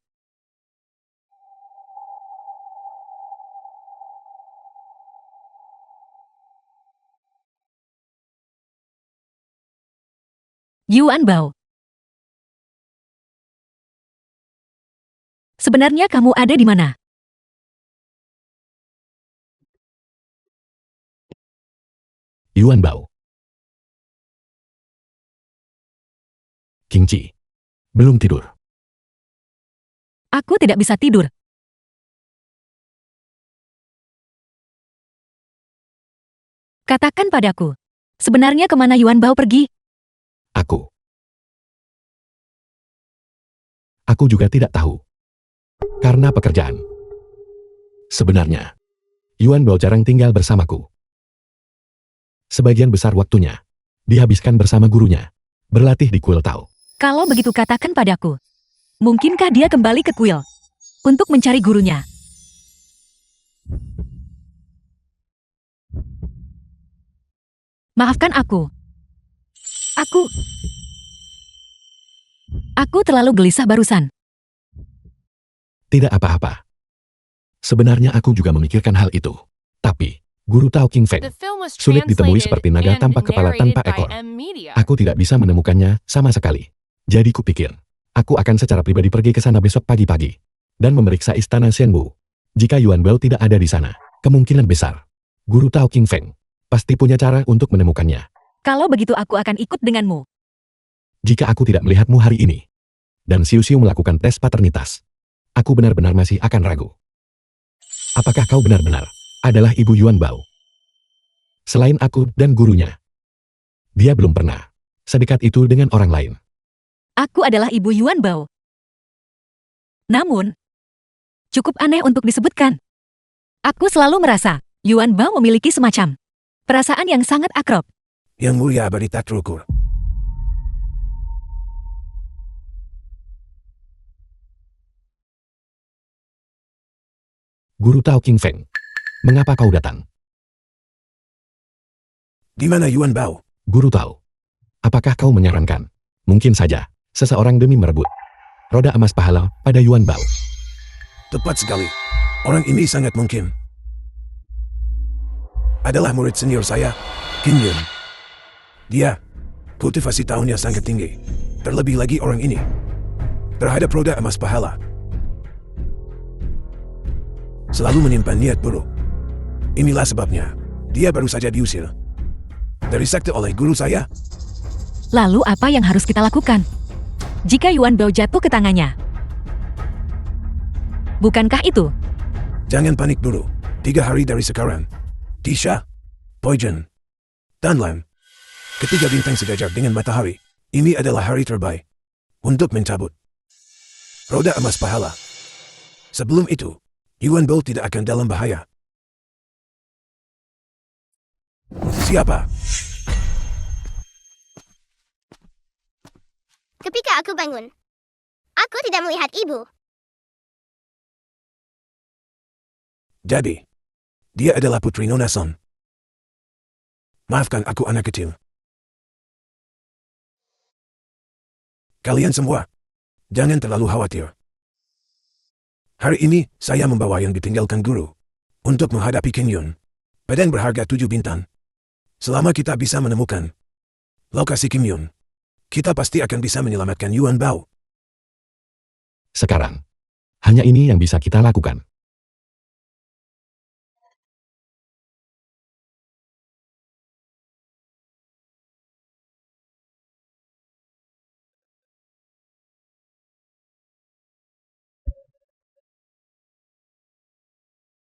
Yuan Bao. Sebenarnya kamu ada di mana? Yuan Bao. King Chi. Belum tidur. Aku tidak bisa tidur. Katakan padaku, sebenarnya kemana Yuan Bao pergi? Aku. Aku juga tidak tahu. Karena pekerjaan. Sebenarnya, Yuan Bao jarang tinggal bersamaku. Sebagian besar waktunya dihabiskan bersama gurunya, berlatih di kuil Tao. Kalau begitu katakan padaku, mungkinkah dia kembali ke kuil untuk mencari gurunya? Maafkan aku. Aku terlalu gelisah barusan. Tidak apa-apa. Sebenarnya aku juga memikirkan hal itu. Tapi, guru Tao King Feng The film was sulit ditemui translated seperti naga and tanpa kepala narrated tanpa by ekor. M Media. Aku tidak bisa menemukannya sama sekali. Jadi kupikir, aku akan secara pribadi pergi ke sana besok pagi-pagi dan memeriksa istana Shenwu. Jika Yuan Bao tidak ada di sana, kemungkinan besar guru Tao King Feng pasti punya cara untuk menemukannya. Kalau begitu aku akan ikut denganmu. Jika aku tidak melihatmu hari ini dan Siu Siu melakukan tes paternitas, aku benar-benar masih akan ragu. Apakah kau benar-benar adalah ibu Yuan Bao? Selain aku dan gurunya, dia belum pernah sedekat itu dengan orang lain. Aku adalah ibu Yuan Bao. Namun, cukup aneh untuk disebutkan. Aku selalu merasa Yuan Bao memiliki semacam perasaan yang sangat akrab. Yang Mulia Abadi tak terukur. Guru Tao King Feng, mengapa kau datang? Di mana Yuan Bao? Guru tahu. Apakah kau menyarankan? Mungkin saja, seseorang demi merebut roda emas pahala pada Yuan Bao. Tepat sekali. Orang ini sangat mungkin adalah murid senior saya, Qin Yun. Dia, kultivasi tahunnya sangat tinggi. Terlebih lagi orang ini terhadap roda emas pahala selalu menyimpan niat buruk. Inilah sebabnya dia baru saja diusir dari sekte oleh guru saya. Lalu apa yang harus kita lakukan? Jika Yuan Bao jatuh ke tangannya, bukankah itu? Jangan panik dulu. 3 hari dari sekarang, Tisha, Poijin, dan Lam, ketiga bintang sejajar dengan matahari. Ini adalah hari terbaik untuk mencabut roda emas pahala. Sebelum itu, Yuan Bao tidak akan dalam bahaya. Siapa? Ketika aku bangun, aku tidak melihat ibu. Jadi, dia adalah putri Nona Son. Maafkan aku anak kecil. Kalian semua, jangan terlalu khawatir. Hari ini, saya membawa yang ditinggalkan guru untuk menghadapi Qin Yun. Pedang berharga 7 bintang. Selama kita bisa menemukan lokasi Qin Yun, kita pasti akan bisa menyelamatkan Yuan Bao. Sekarang, hanya ini yang bisa kita lakukan.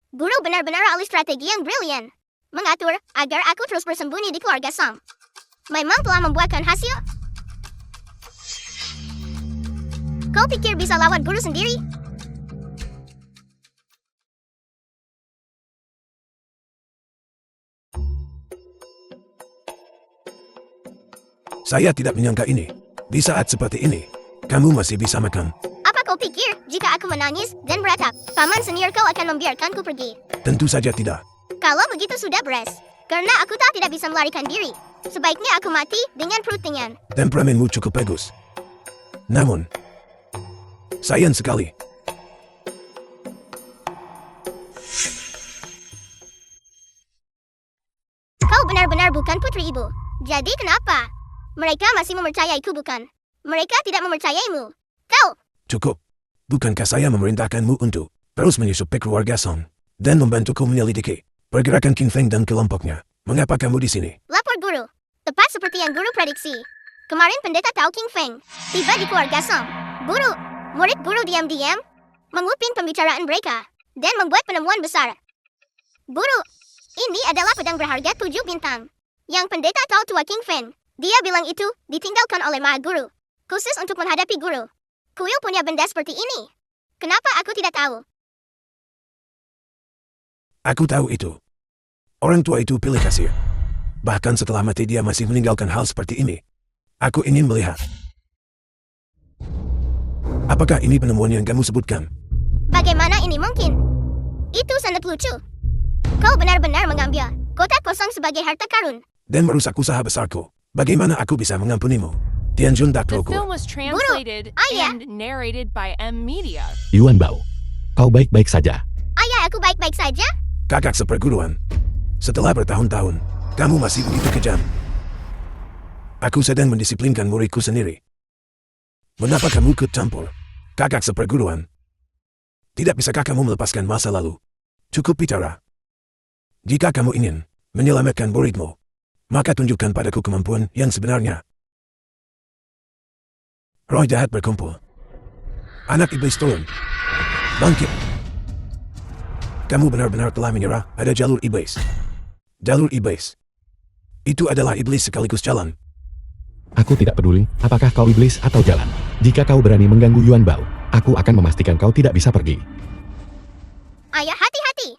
Guru benar-benar ahli strategi yang brilian. Mengatur agar aku terus bersembunyi di keluarga Song. Memang telah membuahkan hasil. Kau pikir bisa lawan guru sendiri? Saya tidak menyangka ini. Di saat seperti ini, kamu masih bisa makan. Apa kau pikir jika aku menangis dan beratap, paman senior kau akan membiarkanku pergi? Tentu saja tidak. Kalau begitu sudah beres. Karena aku tak tidak bisa melarikan diri. Sebaiknya aku mati dengan perut kenyang. Temperamenmu cukup bagus. Namun, sayang sekali. Kau benar-benar bukan putri ibu. Jadi kenapa? Mereka masih mempercayaiku bukan? Mereka tidak mempercayaimu. Kau! Cukup. Bukankah saya memerintahkanmu untuk terus menyusup keluarga Song dan membantuku menyelidiki pergerakan Qin Feng dan kelompoknya? Mengapa kamu di sini? Lapor guru. Tepat seperti yang guru prediksi. Kemarin pendeta Tao King Feng tiba di keluarga Song. Guru, murid guru diam-diam mengupin pembicaraan mereka dan membuat penemuan besar. Guru, ini adalah pedang berharga 7 bintang yang pendeta Tao tua King Feng. Dia bilang itu ditinggalkan oleh Maha Guru khusus untuk menghadapi guru. Kuil punya benda seperti ini. Kenapa aku tidak tahu? Aku tahu itu. Orang tua itu pilih kasir. Bahkan setelah mati dia masih meninggalkan hal seperti ini. Aku ingin melihat. Apakah ini penemuan yang kamu sebutkan? Bagaimana ini mungkin? Itu sangat lucu. Kau benar-benar mengambil kotak kosong sebagai harta karun. Dan merusak usaha besarku. Bagaimana aku bisa mengampunimu? Tianjun The Dakroku. film was translated Ayah. and narrated by M Media. Yuan Bao, kau baik-baik saja. Ayah, aku baik-baik saja. Kakak seperguruan. Setelah bertahun-tahun, kamu masih begitu kejam. Aku sedang mendisiplinkan muridku sendiri. Mengapa kamu ikut campur? Kakak seperguruan. Tidak bisakah kamu melepaskan masa lalu? Cukup bicara. Jika kamu ingin menyelamatkan muridmu, maka tunjukkan padaku kemampuan yang sebenarnya. Roh jahat berkumpul. Anak iblis turun. Bangkit. Kamu benar-benar telah menyerah pada jalur iblis. Jalur iblis. Itu adalah iblis sekaligus jalan. Aku tidak peduli apakah kau iblis atau jalan. Jika kau berani mengganggu Yuan Bao, aku akan memastikan kau tidak bisa pergi. Ayah, hati-hati.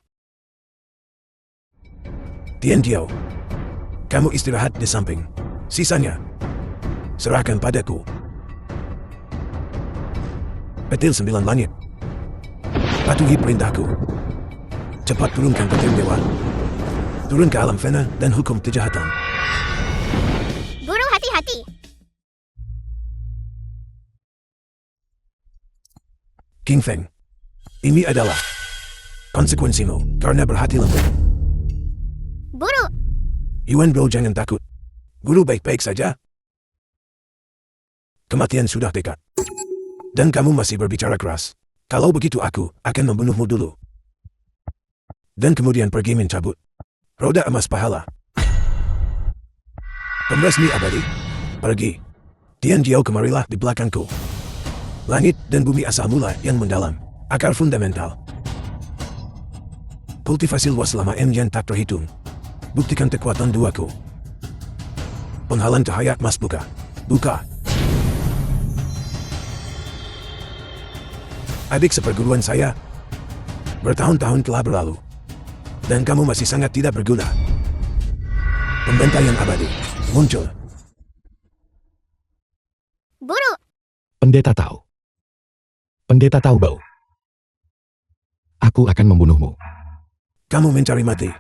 Tian Jiao. Kamu istirahat di samping. Sisanya, serahkan padaku. Petil 9 langit. Patuhi perintahku. Cepat turunkan petir dewa. Turun ke alam fana dan hukum kejahatan. Guru hati-hati. King Feng. Ini adalah konsekuensimu karena berhati lembut. Guru, Yuan Bao, jangan takut. Guru baik-baik saja. Kematian sudah dekat. Dan kamu masih berbicara keras. Kalau begitu aku akan membunuhmu dulu. Dan kemudian pergi mencabut roda emas pahala. Pembasmi abadi, pergi. Tian Jiao, kemarilah di belakangku. Langit dan bumi asal mula yang mendalam, akar fundamental. Kultivasi luas selama yang tak terhitung. Buktikan kekuatan duaku. Penghalang cahaya emas buka. Buka. Adik seperguruan saya. Bertahun-tahun telah berlalu. Dan kamu masih sangat tidak berguna. Pembantaian abadi muncul. Guru, Pendeta Tao. Pendeta Tao Bao. Aku akan membunuhmu. Kamu mencari mati.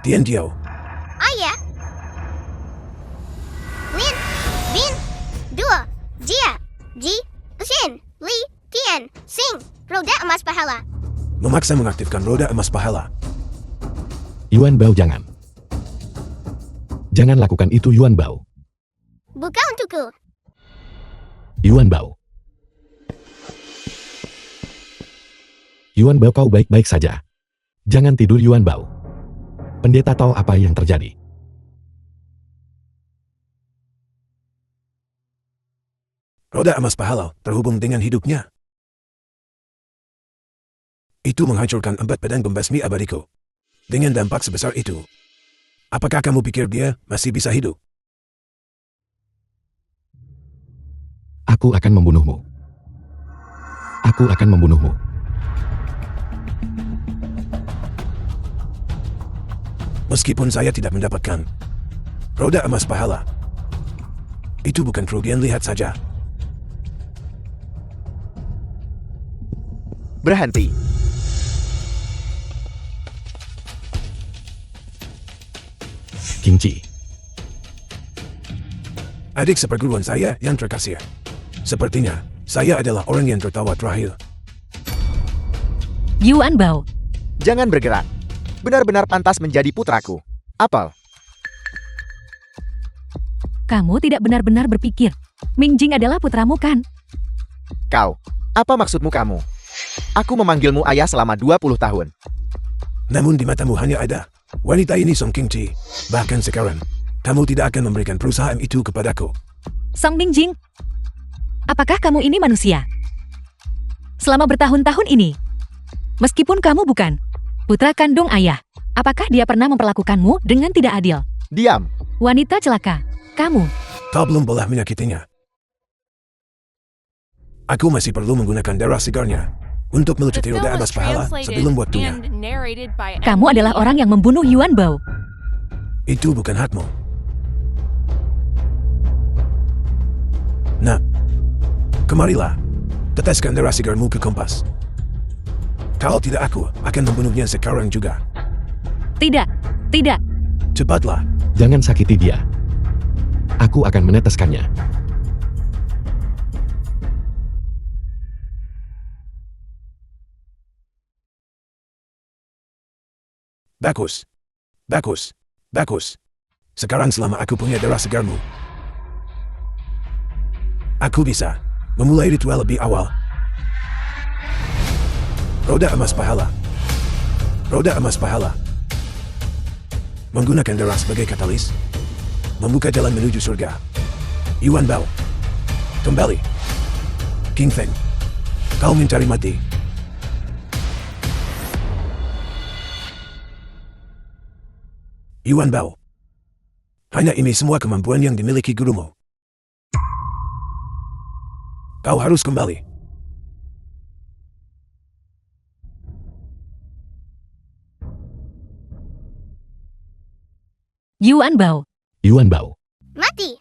Tian Jiao, Ayah. Lin, Bin, Dua, Jia, Ji, Shin, Li, Tian, Sing, roda emas pahala. memaksa mengaktifkan roda emas pahala. Yuan Bao, jangan. Jangan lakukan itu, Yuan Bao. Buka untukku. Yuan Bao. Yuan Bao, kau baik-baik saja. Jangan tidur, Yuan Bao. Pendeta tahu apa yang terjadi. Roda emas pahala terhubung dengan hidupnya. Itu menghancurkan 4 pedang pembasmi abadiku. Dengan dampak sebesar itu, apakah kamu pikir dia masih bisa hidup? Aku akan membunuhmu. Aku akan membunuhmu. Meskipun saya tidak mendapatkan roda emas pahala, itu bukan kerugian, lihat saja. Berhenti. King Chi. Adik seperguruan saya yang terkasih. Sepertinya, saya adalah orang yang tertawa terakhir. Yuan Bao. Jangan bergerak. Benar-benar pantas menjadi putraku. Apel. Kamu tidak benar-benar berpikir. Ming Jing adalah putramu, kan? Kau. Apa maksudmu kamu? Aku memanggilmu ayah selama 20 tahun. Namun di matamu hanya ada wanita ini, Song King Chi. Bahkan sekarang, kamu tidak akan memberikan perusahaan itu kepadaku. Song Ming Jing. Apakah kamu ini manusia? Selama bertahun-tahun ini, meskipun kamu bukan putra kandung ayah, apakah dia pernah memperlakukanmu dengan tidak adil? Diam. Wanita celaka, kamu. Kau belum boleh menyakitinya. Aku masih perlu menggunakan darah segarnya untuk The melucuti film roda was emas pahala translated sebelum waktunya. and narrated by Kamu adalah orang yang membunuh Yuan Bao. Itu bukan hakmu. Nah, kemarilah. Teteskan darah segarmu ke kompas. Kalau tidak, aku akan membunuhnya sekarang juga. Tidak, tidak. Cepatlah. Jangan sakiti dia. Aku akan meneteskannya. Bagus. Bagus. Bagus. Sekarang selama aku punya darah segarmu, aku bisa memulai ritual lebih awal. Roda emas pahala. Roda emas pahala. Menggunakan darah sebagai katalis. Membuka jalan menuju surga. Yuan Bao. Kembali. King Feng. Kau mencari mati. Yuan Bao. Hanya ini semua kemampuan yang dimiliki gurumu. Kau harus kembali. Yuan Bao. Yuan Bao. Mati.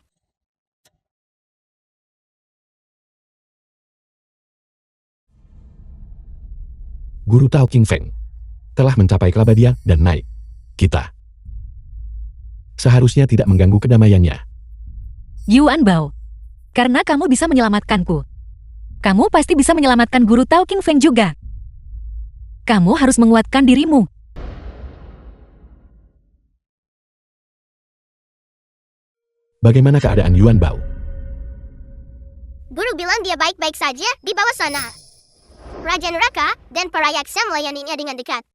Guru Tao King Feng telah mencapai Kelabadian dan naik. Kita seharusnya tidak mengganggu kedamaiannya. Yuan Bao. Karena kamu bisa menyelamatkanku. Kamu pasti bisa menyelamatkan guru Tao King Feng juga. Kamu harus menguatkan dirimu. Bagaimana keadaan Yuan Bao? Guru bilang dia baik-baik saja di bawah sana. Raja Neraka dan para yaksa melayaninya dengan dekat.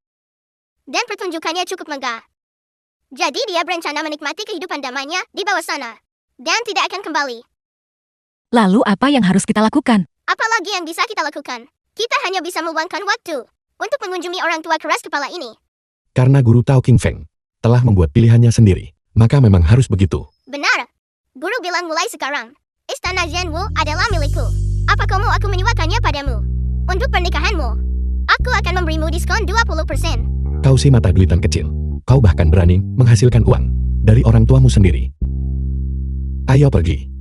Dan pertunjukannya cukup megah. Jadi dia berencana menikmati kehidupan damainya di bawah sana. Dan tidak akan kembali. Lalu apa yang harus kita lakukan? Apalagi yang bisa kita lakukan? Kita hanya bisa meluangkan waktu untuk mengunjungi orang tua keras kepala ini. Karena guru Tao King Feng telah membuat pilihannya sendiri, maka memang harus begitu. Benar. Guru bilang mulai sekarang, Istana Zhenwu adalah milikku. Apa kamu aku menyewakannya padamu? Untuk pernikahanmu, aku akan memberimu diskon 20%. Kau si mata duitan kecil. Kau bahkan berani menghasilkan uang dari orang tuamu sendiri. Ayo pergi.